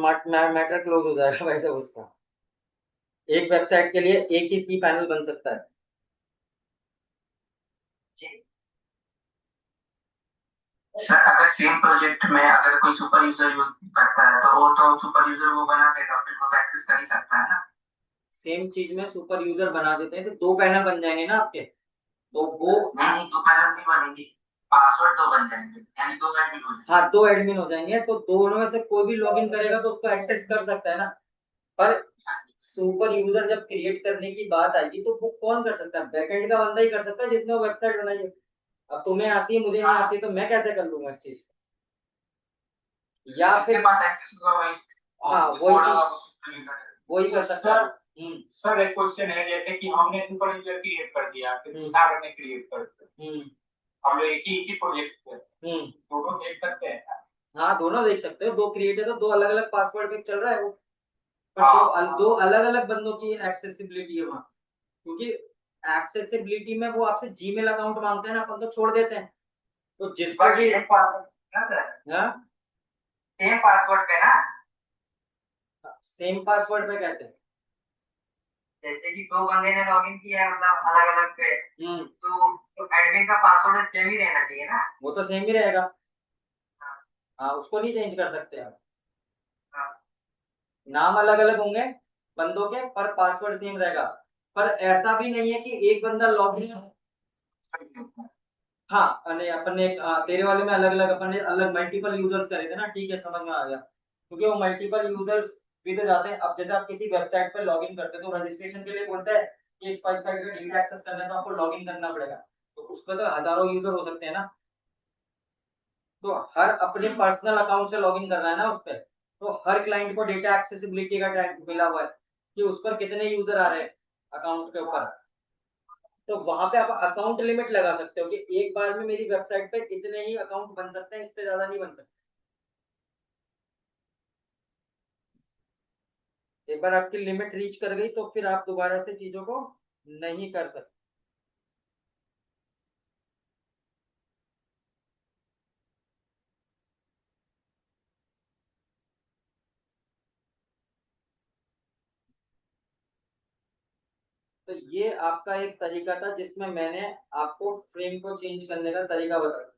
मैटर क्लोज हो जाएगा वैसे उसका। एक वेबसाइट के लिए एक ही सी पैनल बन सकता है। जी सर, अगर सेम प्रोजेक्ट में अगर कोई सुपर यूजर यूज करता है तो वो तो सुपर यूजर वो बना देगा, फिर वो तो एक्सेस कर ही सकता है ना। सेम चीज में सुपर यूजर बना देते हैं तो दो पैनल बन जाएंगे ना आपके। तो वो नहीं नहीं, तो पैनल नहीं बनेंगे, पासवर्ड तो बन जाएंगे, यानी दो एडमिन हो जाएंगे। हाँ दो एडमिन हो जाएंगे तो दोनों में से कोई भी लॉगिन करेगा तो उसको एक्सेस कर सकता है ना। पर सुपर यूजर जब क्रिएट करने की बात आएगी तो वो कौन कर सकता है, बैकएंड का बंदा ही कर सकता है जिसने वो वेबसाइट बनाई है। अब तुम्हें आती है मुझे नहीं हाँ, आती तो मैं कैसे कर लूंगा इस चीज को, या जिसके फिर पास एक्सेस होगा वही हाँ जो वही कोड चीज होगा वो सुपर यूजर है। वही तो कर सकता है। सर, सर एक क्वेश्चन है, जैसे कि हमने सुपर यूजर क्रिएट कर दिया, फिर सागर ने क्रिएट कर दिया, हम्म हम लोग एक ही प्रोजेक्ट पे हम्म दोनों देख सकते हैं। हाँ दोनों देख सकते हो, दो क्रिएट है तो दो अलग अलग पासवर्ड पे चल रहा है वो। पर हाँ दो अलग अलग बंदों की एक्सेसिबिलिटी है वहाँ। क्योंकि एक्सेसिबिलिटी में वो आपसे जीमेल अकाउंट मांगते हैं ना, अपन तो छोड़ देते हैं। तो जिसको बट भी सेम पासवर्ड ना सर, हाँ सेम पासवर्ड पे ना। सेम पासवर्ड पे कैसे। जैसे कि दो बंदे ने लॉगिन किया है मतलब अलग अलग पे, हम्म तो एडमिन का पासवर्ड सेम ही रहना चाहिए ना। वो तो सेम ही रहेगा। हाँ हाँ उसको नहीं चेंज कर सकते आप। हाँ। नाम अलग अलग होंगे बंदों के पर पासवर्ड सेम रहेगा। पर ऐसा भी नहीं है कि एक बंदा लॉगिन। हाँ अरे अपन ने तेरे वाले में अलग अलग अपन ने अलग मल्टीपल यूजर्स करे थे ना, ठीक है समझ में आ गया। क्योंकि वो मल्टीपल यूजर्स भी तो जाते हैं। अब जैसे आप किसी वेबसाइट पर लॉगिन करते हैं तो रजिस्ट्रेशन के लिए बोलते हैं कि इस वेबसाइट का डेटा एक्सेस करना है तो आपको लॉगिन करना पड़ेगा। तो उस पर तो हजारों यूजर हो सकते हैं ना। तो हर अपने पर्सनल अकाउंट से लॉगिन करना है ना उस पर। तो हर क्लाइंट को डेटा एक्सेसिबिलिटी का टैग मिला हुआ है कि उस पर कितने यूजर आ रहे हैं अकाउंट के ऊपर। तो वहां पे आप अकाउंट लिमिट लगा सकते हो कि एक बार में मेरी वेबसाइट पे इतने ही अकाउंट बन सकते हैं, इससे ज्यादा नहीं बन सकते। एक बार आपकी लिमिट रीच कर गई तो फिर आप दोबारा से चीजों को नहीं कर सकते। तो ये आपका एक तरीका था जिसमें मैंने आपको फ्रेम को चेंज करने का तरीका बताया।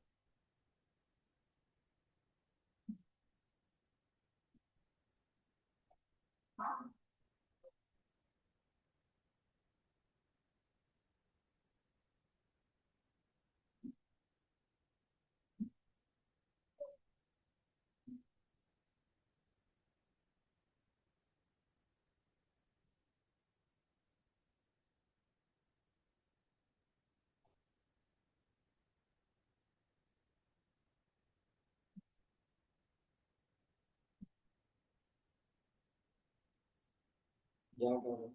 जाओ करो।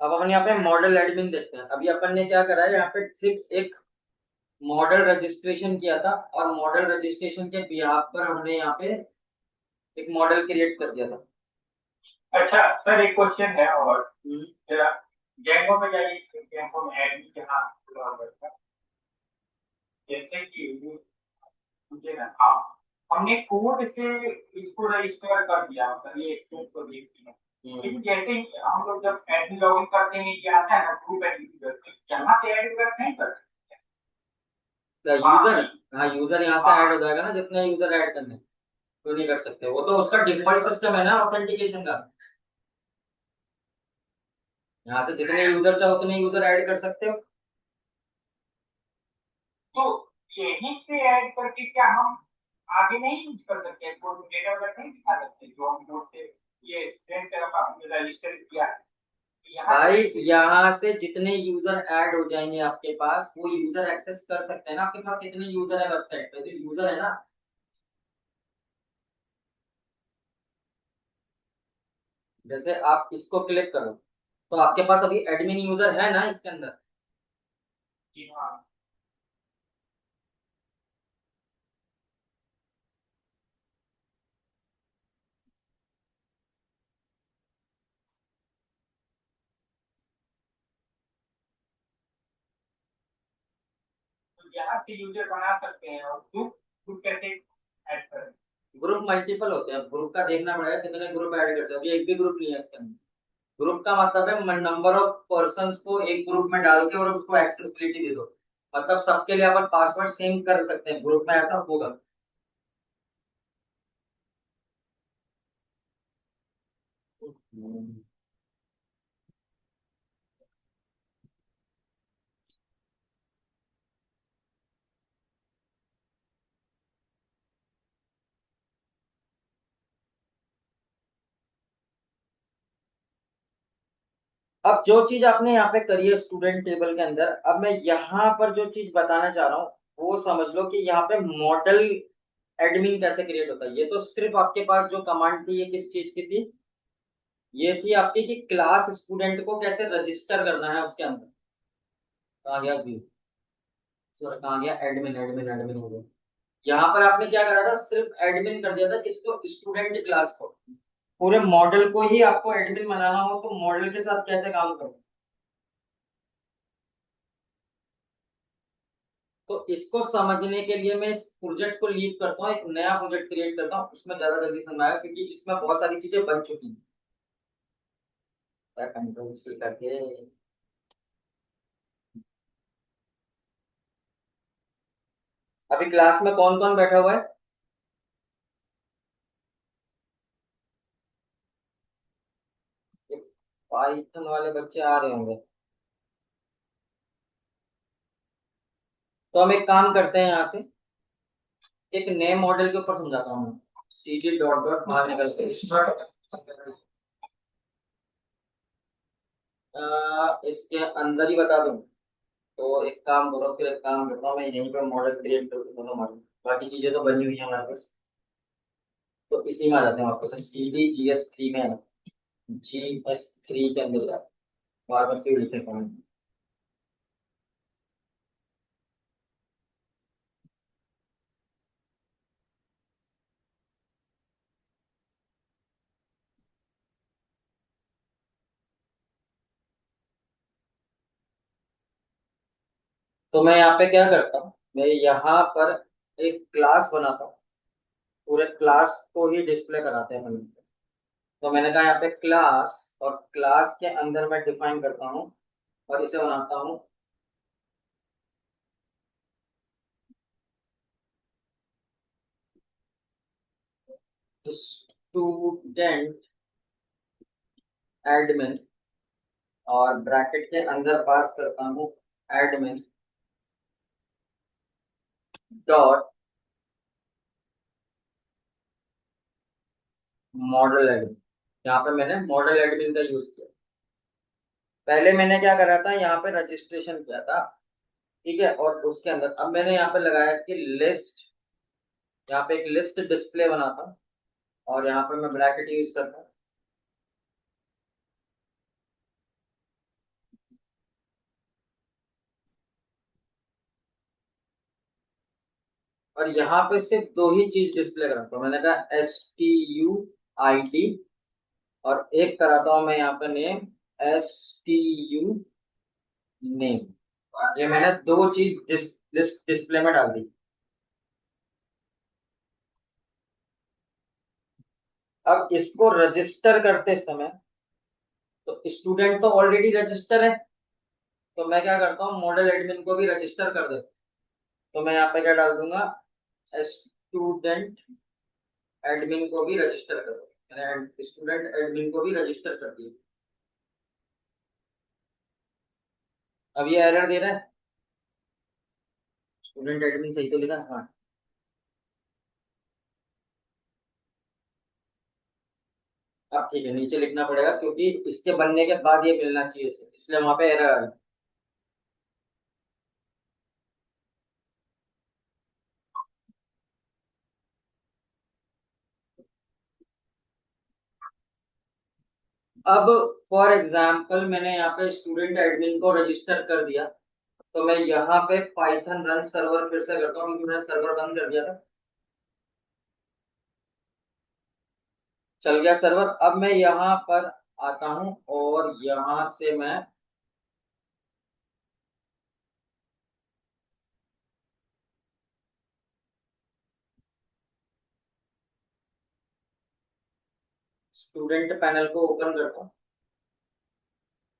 अब अपन यहाँ पे मॉडल एडमिन देखते हैं। अभी अपन ने क्या करा है, यहाँ पे सिर्फ एक मॉडल रजिस्ट्रेशन किया था और मॉडल रजिस्ट्रेशन के बिहाफ पर हमने यहाँ पे एक मॉडल क्रिएट कर दिया था। अच्छा सर, एक क्वेश्चन है और हम्म। जरा जेंगो में जाइए, जेंगो में एडमी के हाथ जैसे कि मुझे ना, हाँ, हमने कोड से इसको रजिस्टर कर दिया, मतलब ये स्टेट को देख दिया। लेकिन जैसे ही हम लोग जब एडमिन लॉगिन करते हैं, ये आता है ना ग्रुप एडमिन करते हैं, यहाँ से ऐड वगैरह नहीं कर सकते। हाँ यूजर, हाँ यूजर यहाँ से ऐड हाँ। हो जाएगा ना, जितने यूजर ऐड करने हैं, तो नहीं कर सकते, वो तो उसका डिफॉल्ट सिस्टम है ना ऑथेंटिकेशन का। यहाँ से जितने यूजर चाहो उतने यूजर ऐड कर सकते हो। तो यहीं से ऐड करके क्या हम आगे नहीं यूज कर सकते, कोड डेटा वगैरह नहीं दिखा सकते जो हम कोड से ये स्टूडेंट तरफ आपने रजिस्टर किया है, तो यहाँ से भाई इसे यहाँ से जितने यूजर ऐड हो जाएंगे आपके पास, वो यूजर एक्सेस कर सकते हैं ना, आपके पास कितने यूजर है वेबसाइट पे, तो यूजर है ना। जैसे आप इसको क्लिक करो, तो आपके पास अभी एडमिन यूजर है ना इसके अंदर। कि हाँ, तो यहाँ से यूजर बना सकते हैं। और ग्रुप ग्रुप कैसे ऐड करें? ग्रुप मल्टीपल होते हैं, ग्रुप का देखना पड़ेगा कितने ग्रुप ऐड कर सकते हो, अभी एक भी ग्रुप नहीं है इसके अंदर। ग्रुप का मतलब है नंबर ऑफ पर्संस को एक ग्रुप में डाल के और उसको एक्सेसिबिलिटी दे दो, मतलब सबके लिए अपन पासवर्ड सेम कर सकते हैं, ग्रुप में ऐसा होगा। अब जो चीज आपने यहाँ पे करी है स्टूडेंट टेबल के अंदर, अब मैं यहाँ पर जो चीज बताना चाह रहा हूँ वो समझ लो कि यहाँ पे मॉडल एडमिन कैसे क्रिएट होता है। ये तो सिर्फ आपके पास जो कमांड थी ये किस चीज की थी, ये थी आपकी कि क्लास स्टूडेंट को कैसे रजिस्टर करना है उसके अंदर। कहाँ गया व्यू, सॉरी कहाँ गया, एडमिन एडमिन एडमिन हो गया। यहाँ पर आपने क्या करा था, सिर्फ एडमिन कर दिया था किसको, स्टूडेंट क्लास को। पूरे मॉडल को ही आपको एडमिन बनाना हो तो मॉडल के साथ कैसे काम करो। तो इसको समझने के लिए मैं इस प्रोजेक्ट को लीव करता हूँ, एक नया प्रोजेक्ट क्रिएट करता हूँ, उसमें ज्यादा जल्दी समझ आएगा क्योंकि इसमें बहुत सारी चीजें बन चुकी हैं। कंट्रोल सी करके, अभी क्लास में कौन कौन बैठा हुआ है। पाइथन वाले बच्चे आ रहे होंगे, तो हम एक काम करते हैं यहाँ से, एक नए मॉडल के ऊपर समझाता हूँ मैं। सी डी डॉट डॉट बाहर निकलते इसके अंदर ही बता दूं। तो एक काम करो, फिर एक काम करता हूँ मैं यहीं पर मॉडल क्रिएट कर दूंगा मॉडल, बाकी चीजें तो बनी हुई है हमारे पास। तो इसी में आ जाते हैं वापस, C D G S three में, जी एस थ्री के अंदर जाते हैं। बार बार क्यों लिखे कौन। तो मैं यहाँ पे क्या करता हूँ, मैं यहाँ पर एक क्लास बनाता हूँ, पूरे क्लास को ही डिस्प्ले कराते हैं अपन। तो मैंने कहा यहाँ पे क्लास, और क्लास के अंदर मैं डिफाइन करता हूँ और इसे बनाता हूँ स्टूडेंट एडमिन, और ब्रैकेट के अंदर पास करता हूँ एडमिन डॉट मॉडल एडमिन। यहाँ पे मैंने मॉडल एडमिन का यूज किया। पहले मैंने क्या करा था, यहाँ पे रजिस्ट्रेशन किया था, ठीक है, और उसके अंदर अब मैंने यहाँ पे लगाया कि लिस्ट, यहाँ पे एक लिस्ट डिस्प्ले बनाता, और यहाँ पे मैं ब्रैकेट यूज करता। और यहाँ पे सिर्फ दो ही चीज डिस्प्ले कराता हूँ। मैंने कहा STUID, और एक कराता हूँ मैं यहाँ पे नेम, STU नेम। ये मैंने दो चीज डिस्प्ले में डाल दी। अब इसको रजिस्टर करते समय, तो स्टूडेंट तो ऑलरेडी रजिस्टर है, तो मैं क्या करता हूँ, मॉडल एडमिन को भी रजिस्टर कर देता हूँ। तो मैं यहाँ पे क्या डाल दूंगा, स्टूडेंट एडमिन को भी रजिस्टर कर दो। मैंने स्टूडेंट एडमिन को भी रजिस्टर कर दिया। अब ये एरर दे रहा है, स्टूडेंट एडमिन सही तो लिखा है? हाँ। अब ठीक है, नीचे लिखना पड़ेगा क्योंकि इसके बनने के बाद ये मिलना चाहिए इसे, इसलिए वहां पे एरर आ रहा है। अब फॉर एग्जाम्पल मैंने यहाँ पे स्टूडेंट एडमिन को रजिस्टर कर दिया, तो मैं यहाँ पे पाइथन रन सर्वर फिर से करता हूँ, क्योंकि मैंने सर्वर बंद कर दिया था। चल गया सर्वर। अब मैं यहाँ पर आता हूँ और यहाँ से मैं स्टूडेंट पैनल को ओपन करता हूँ।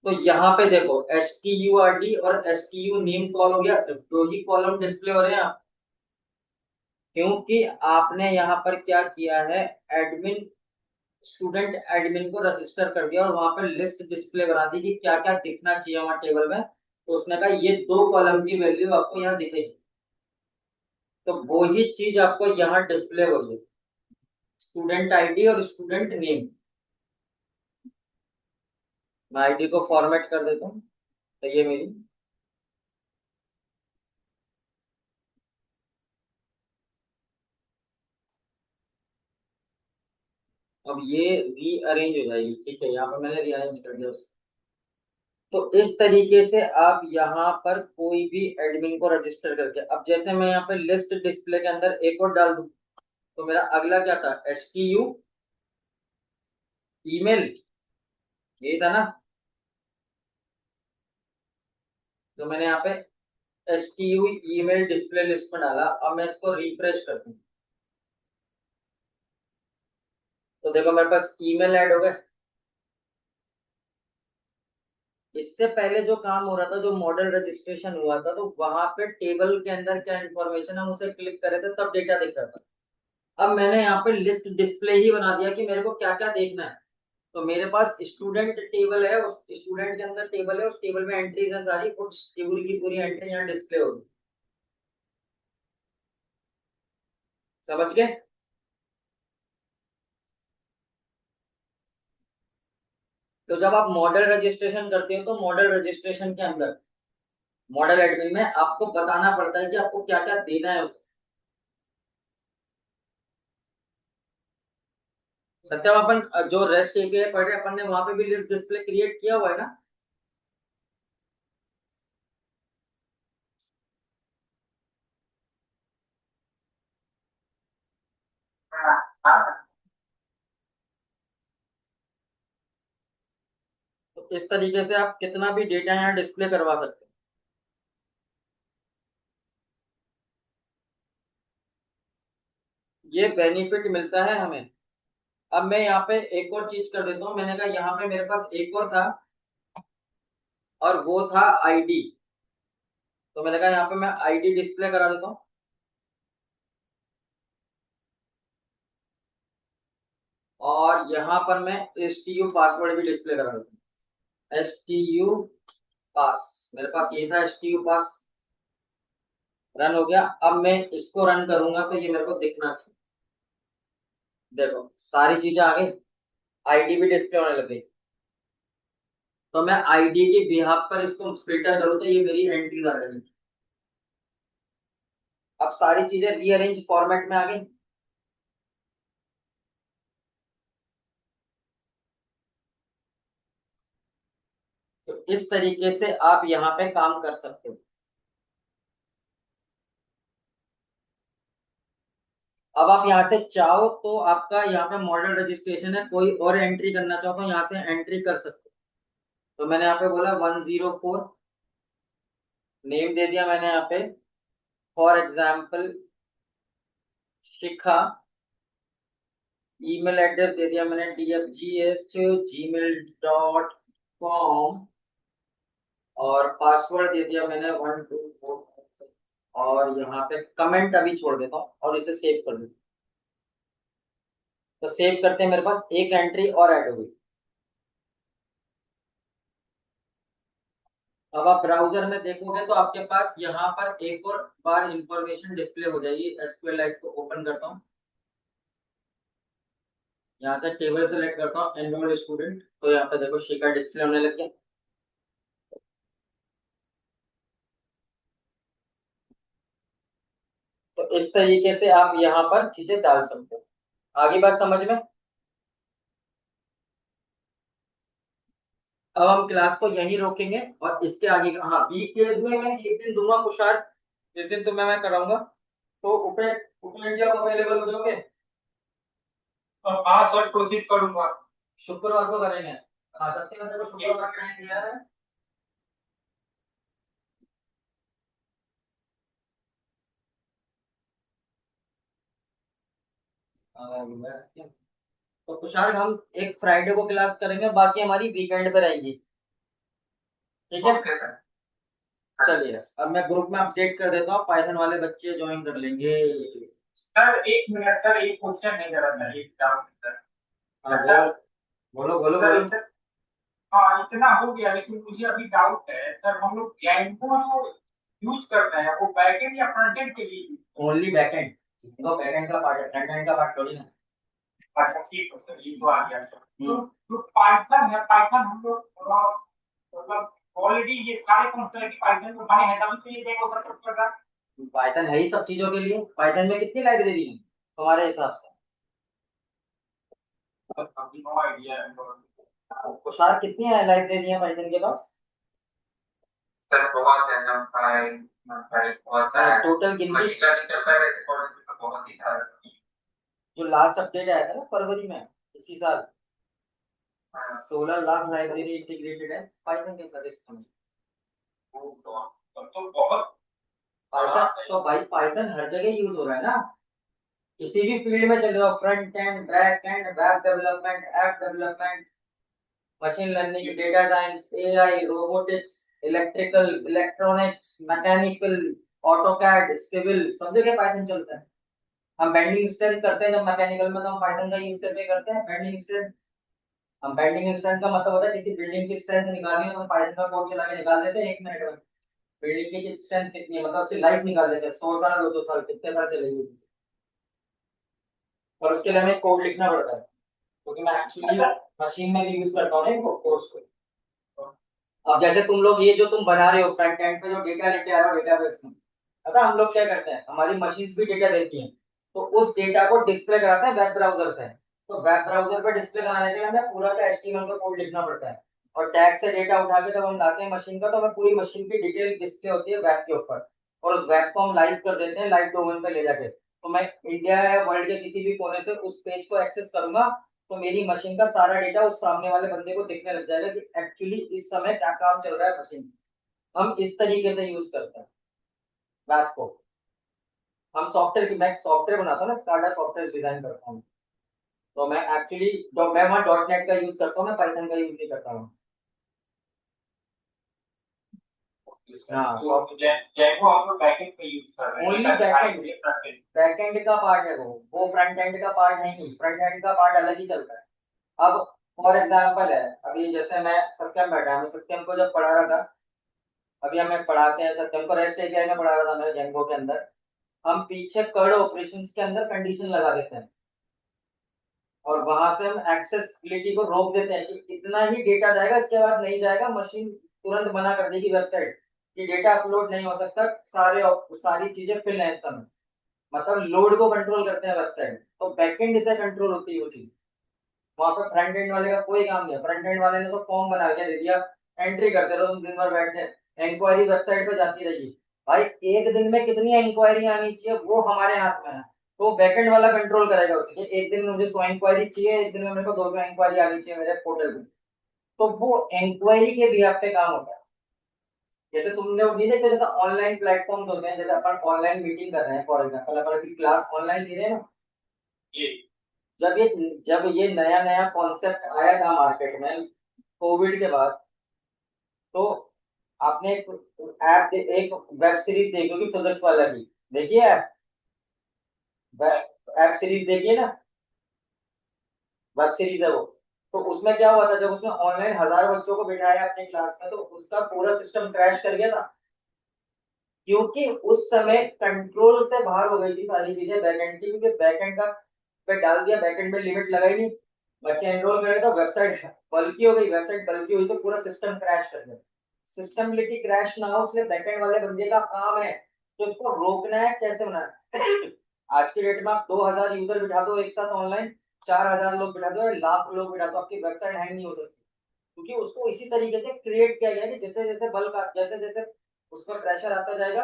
तो यहाँ पे देखो STURD और STU नेम कॉल हो गया, सिर्फ दो ही कॉलम डिस्प्ले हो रहे हैं। क्योंकि आपने यहाँ पर क्या किया है, एडमिन, स्टूडेंट एडमिन को रजिस्टर कर दिया और वहां पर लिस्ट डिस्प्ले बना दी कि क्या क्या दिखना चाहिए वहां टेबल में। तो उसने कहा ये दो कॉलम की वैल्यू आपको यहाँ दिखेगी, तो वो ही चीज आपको यहाँ डिस्प्ले हो रही है, स्टूडेंट आईडी और स्टूडेंट नेम। मैं आईडी को फॉर्मेट कर देता हूँ, तो ये मेरी, अब ये रीअरेंज हो जाएगी। ठीक है, यहाँ पर मैंने रीअरेंज कर दिया उसको। तो इस तरीके से आप यहाँ पर कोई भी एडमिन को रजिस्टर करके, अब जैसे मैं यहाँ पे लिस्ट डिस्प्ले के अंदर एक और डाल दूं, तो मेरा अगला क्या था, STU ईमेल, यही था ना। तो मैंने यहाँ पे STU ईमेल डिस्प्ले लिस्ट में डाला। अब मैं इसको रिफ्रेश करता हूँ, तो देखो मेरे पास ईमेल ऐड हो गए। इससे पहले जो काम हो रहा था, जो मॉडल रजिस्ट्रेशन हुआ था, तो वहां पे टेबल के अंदर क्या इंफॉर्मेशन, हम उसे क्लिक करे थे तब डेटा दिख रहा था। अब मैंने यहाँ पे लिस्ट डिस्प्ले ही बना दिया कि मेरे को क्या क्या देखना है। तो मेरे पास स्टूडेंट टेबल है, उस स्टूडेंट के अंदर टेबल है, उस टेबल में एंट्रीज है सारी, उस टेबल की पूरी एंट्री यहाँ डिस्प्ले होगी। समझ गए? तो जब आप मॉडल रजिस्ट्रेशन करते हो, तो मॉडल रजिस्ट्रेशन के अंदर मॉडल एडमिन में आपको बताना पड़ता है कि आपको क्या क्या देना है उसे। सत्यम, अपन जो रेस्ट एपीआई पढ़ रहे हैं, अपन ने वहां पे भी लिस्ट डिस्प्ले क्रिएट किया हुआ है ना। हाँ। तो इस तरीके से आप कितना भी डेटा यहाँ डिस्प्ले करवा सकते हैं, ये बेनिफिट मिलता है हमें। अब मैं यहाँ पे एक और चीज कर देता हूँ। मैंने कहा यहाँ पे मेरे पास एक और था, और वो था आईडी। तो मैंने कहा यहाँ पे मैं आईडी डिस्प्ले करा देता हूँ, और यहाँ पर मैं STU पासवर्ड भी डिस्प्ले करा देता हूँ। STU पास, मेरे पास ये था STU पास। रन हो गया। अब मैं इसको रन करूंगा तो ये मेरे को दिखना चाहिए। देखो सारी चीजें आ गई, आईडी भी डिस्प्ले होने लग गई। तो मैं आईडी के बिहाफ पर इसको फिल्टर करूँ तो ये मेरी एंट्रीज आ जाएगी। अब सारी चीजें रीअरेंज फॉर्मेट में आ गई। तो इस तरीके से आप यहाँ पे काम कर सकते हो। अब आप यहाँ से चाहो तो आपका यहाँ पे मॉडल रजिस्ट्रेशन है, कोई और एंट्री करना चाहो तो यहाँ से एंट्री कर सकते हो। तो मैंने यहाँ पे बोला 104, नेम दे दिया मैंने यहाँ पे for example Shikha, email address दे दिया मैंने dfgs@gmail.com, और पासवर्ड दे दिया मैंने 124, और यहाँ पे कमेंट अभी छोड़ देता हूँ और इसे सेव कर देता हूँ। तो सेव करते हैं, मेरे पास एक एंट्री और ऐड हो गई। अब आप ब्राउजर में देखोगे तो आपके पास यहाँ पर एक और बार इंफॉर्मेशन डिस्प्ले हो जाएगी। SQLite को ओपन करता हूँ, यहाँ से टेबल सेलेक्ट करता हूँ एनरोल्ड स्टूडेंट, तो यहाँ पे देखो शिखा डिस्प्ले होने लग गया। तो इस तरीके से आप यहाँ पर चीजें डाल सकते हो। आगे बात समझ में। अब हम क्लास को यहीं रोकेंगे और इसके आगे हाँ वीकेज में मैं एक दिन दूंगा कुशार, जिस दिन तुम्हें मैं कराऊंगा। तो उपेंद्र जी आप अवेलेबल हो जाओगे? और हाँ सर, कोशिश करूंगा। शुक्रवार को करेंगे, आ सकते हैं? मतलब शुक्रवार का टाइम दिया है। तो तुषार हम एक फ्राइडे को क्लास करेंगे, बाकी हमारी वीकेंड पे रहेगी। ठीक है, ओके सर। चलिए अब मैं ग्रुप में अपडेट कर देता हूँ, पाइथन वाले बच्चे ज्वाइन कर लेंगे। सर एक मिनट सर, एक क्वेश्चन नहीं करा था, एक डाउट सर। हाँ अच्छा बोलो बोलो सर, बोलो। हाँ इतना हो गया, लेकिन मुझे अभी डाउट है सर, हम लोग जैंगो जो यूज करते हैं वो बैकएंड या फ्रंट एंड के लिए use ओनली बैकएंड, तो बैकएंड का पार्ट है, फ्रंट एंड का पार्ट थोड़ी ना। करते हैं? अच्छा ठीक है सर, ये तो आ गया सर। तो जो पाइथन है, पाइथन हम लोग मतलब ऑलरेडी ये सारे सॉफ्टवेयर की पाइथन में बने हैं, तभी तो ये जैंगो सपोर्ट कर रहा है। पाइथन है ही सब चीजों के लिए। पाइथन में कितनी लाइब्रेरी है तुम्हारे हिसाब से? अभी नो आइडिया है। तुषार कितनी है लाइब्रेरियां पाइथन के पास? सर बहुत है, नंपाई बहुत सारा है। टोटल गिनती मशीन लर्निंग चलता है वैसे कॉलेज में तो बहुत ही सारा है। जो लास्ट अपडेट आया था ना फरवरी में इसी साल, हाँ, 16 लाख लाइब्रेरी इंटीग्रेटेड है पाइथन के साथ इस समय। वो तो बहुत बड़ा पाइथन है। तो भाई पाइथन हर जगह यूज हो रहा है ना, किसी भी फील्ड में चले जाओ, front end back end web development, app development, machine learning, data science, AI, robotics, electrical, electronics, mechanical, AutoCAD, civil, सब जगह पाइथन चलता है। हम बेंडिंग स्ट्रेंथ करते हैं जब मैकेनिकल में, तो हम पाइथन का यूज करके करते हैं बेंडिंग स्ट्रेंथ। हम बेंडिंग स्ट्रेंथ का मतलब होता है किसी बिल्डिंग की स्ट्रेंथ निकालनी है तो हम पाइथन का कोड चला के निकाल देते हैं 1 मिनट में। बिल्डिंग की स्ट्रेंथ कितनी है, मतलब उसकी लाइफ निकाल देते हैं, 100 साल 200 साल कितने साल चलेगी, और उसके लिए हमें कोड लिखना पड़ता है, क्योंकि मैं एक्चुअली अच्छा मशीन में भी यूज करता हूँ ना कोर्स को। अब जैसे तुम लोग ये जो तुम बना रहे हो फ्रंट एंड पे जो डेटा लेके आ रहे हो डेटाबेस में, पता है हम लोग क्या करते हैं, हमारी मशीन्स भी डेटा देती हैं, तो उस डेटा को डिस्प्ले कराते हैं वेब ब्राउजर पे। तो वेब ब्राउजर पे डिस्प्ले कराने के लिए हमें पूरा का एचटीएमएल का कोड लिखना पड़ता है, और टैग से डेटा उठा के जब हम लाते हैं मशीन का, तो हमें पूरी मशीन की डिटेल डिस्प्ले होती है वेब के ऊपर, और उस वेब को हम लाइव कर देते हैं लाइव डोमेन पे ले जाके। तो मैं इंडिया या वर्ल्ड के किसी भी कोने से उस पेज को एक्सेस करूंगा, तो मेरी मशीन का सारा डेटा उस सामने वाले बंदे को दिखने लग जाएगा कि एक्चुअली इस समय क्या काम चल रहा है मशीन। हम इस तरीके से यूज करते हैं वेब को। हम सॉफ्टवेयर की, मैं सॉफ्टवेयर बनाता हूँ ना, स्काडा सॉफ्टवेयर डिजाइन करता हूँ, तो मैं एक्चुअली मैं वहाँ डॉट नेट का यूज करता हूँ, मैं पाइथन का यूज नहीं करता हूँ। हाँ तो जैंगो हम लोग बैकएंड पे यूज कर रहे हैं, ओनली डेटा दिखाने बैकएंड, के लिए फ्रंट एंड। बैकएंड का पार्ट है वो फ्रंट एंड का पार्ट नहीं, फ्रंट एंड का पार्ट अलग ही चलता है। अब फॉर एग्जाम्पल है, अभी जैसे मैं सत्यम बैठा है, मैं सत्यम को जब पढ़ा रहा था, अभी हमें पढ़ाते हैं सत्यम को रेस्ट एपीआई में पढ़ा रहा था मैं जेंगो के अंदर, हम पीछे कर्ड ऑपरेशंस के अंदर कंडीशन लगा देते हैं, और वहां से हम एक्सेसिबिलिटी को रोक देते हैं कि इतना ही डेटा जाएगा, इसके बाद नहीं जाएगा, मशीन तुरंत मना कर देगी वेबसाइट कि डेटा अपलोड नहीं हो सकता, सारी चीजें फिल है इस समय। मतलब लोड को कंट्रोल करते हैं वेबसाइट, तो बैकएंड से कंट्रोल होती है वो चीज। वहां पे फ्रंट एंड वाले का कोई काम नहीं है, फ्रंट एंड वाले ने तो फॉर्म बना के दे दिया, एंट्री करते रहो तुम दिन भर बैठ के, इंक्वायरी वेबसाइट पे जाती रहेगी। भाई एक दिन में कितनी इंक्वायरी आनी चाहिए वो हमारे हाथ में है। तो बैकएंड वाला कंट्रोल करेगा उसे, एक दिन में मुझे 100 इंक्वायरी चाहिए, एक दिन में मेरे को 200 इंक्वायरी आनी चाहिए मेरे पोर्टल पे। तो वो इंक्वायरी के भी पे काम होता है। जैसे तुमने वो नहीं देखा, जैसे ऑनलाइन प्लेटफॉर्म होते हैं, जैसे अपन ऑनलाइन मीटिंग कर रहे हैं, फॉर एग्जाम्पल अपन अभी क्लास ऑनलाइन ले रहे हैं ना। ये जब ये नया नया कॉन्सेप्ट आया था मार्केट में कोविड के बाद, तो आपने एक वेब सीरीज देखी होगी फिजिक्स वाला की, देखिए ऐप, वेब सीरीज देखिए ना, वेब सीरीज है वो। तो उसमें क्या हुआ था, जब उसने ऑनलाइन 1000 बच्चों को बिठाया अपने क्लास में, तो उसका पूरा सिस्टम क्रैश कर गया था, क्योंकि उस समय कंट्रोल से बाहर हो गई थी सारी चीजें बैकएंड की, क्योंकि बैकएंड का पे डाल दिया, बैकएंड में लिमिट लगाई नहीं, बच्चे एनरोल करे तो वेबसाइट बल्कि हो गई, वेबसाइट बल्कि हुई तो पूरा सिस्टम क्रैश कर गया। सिस्टम क्रैश ना हो इसलिए बैकएंड वाले बंदे का काम है, तो उसको रोकना है, कैसे बनाना है। आज की डेट में आप 2000 यूजर बिठा दो एक साथ ऑनलाइन, 4000 लोग बिठा दो या लाख लोग बिठा दो, आपकी वेबसाइट हैंग नहीं हो सकती, क्योंकि उसको इसी तरीके से क्रिएट किया गया है कि जैसे जैसे बल्क जैसे जैसे उस पर प्रेशर आता जाएगा,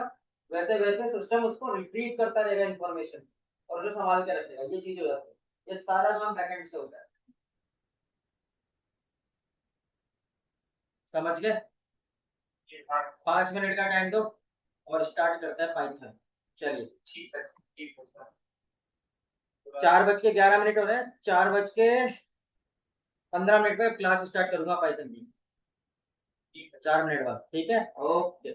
वैसे वैसे सिस्टम उसको रिट्रीव करता रहेगा इन्फॉर्मेशन, और उसे संभाल के रखेगा, ये चीज हो जाती है, ये सारा काम बैकएंड से होता है। समझ गए? ये हाँ, 5 मिनट का टाइम दो और स्टार्ट करते हैं पाइथन। चलिए, ठीक है सर। 4:11 हो रहे हैं, 4:15 पे क्लास स्टार्ट करूंगा पाइथन की, ठीक है। 4 मिनट बाद, ठीक है, ओके।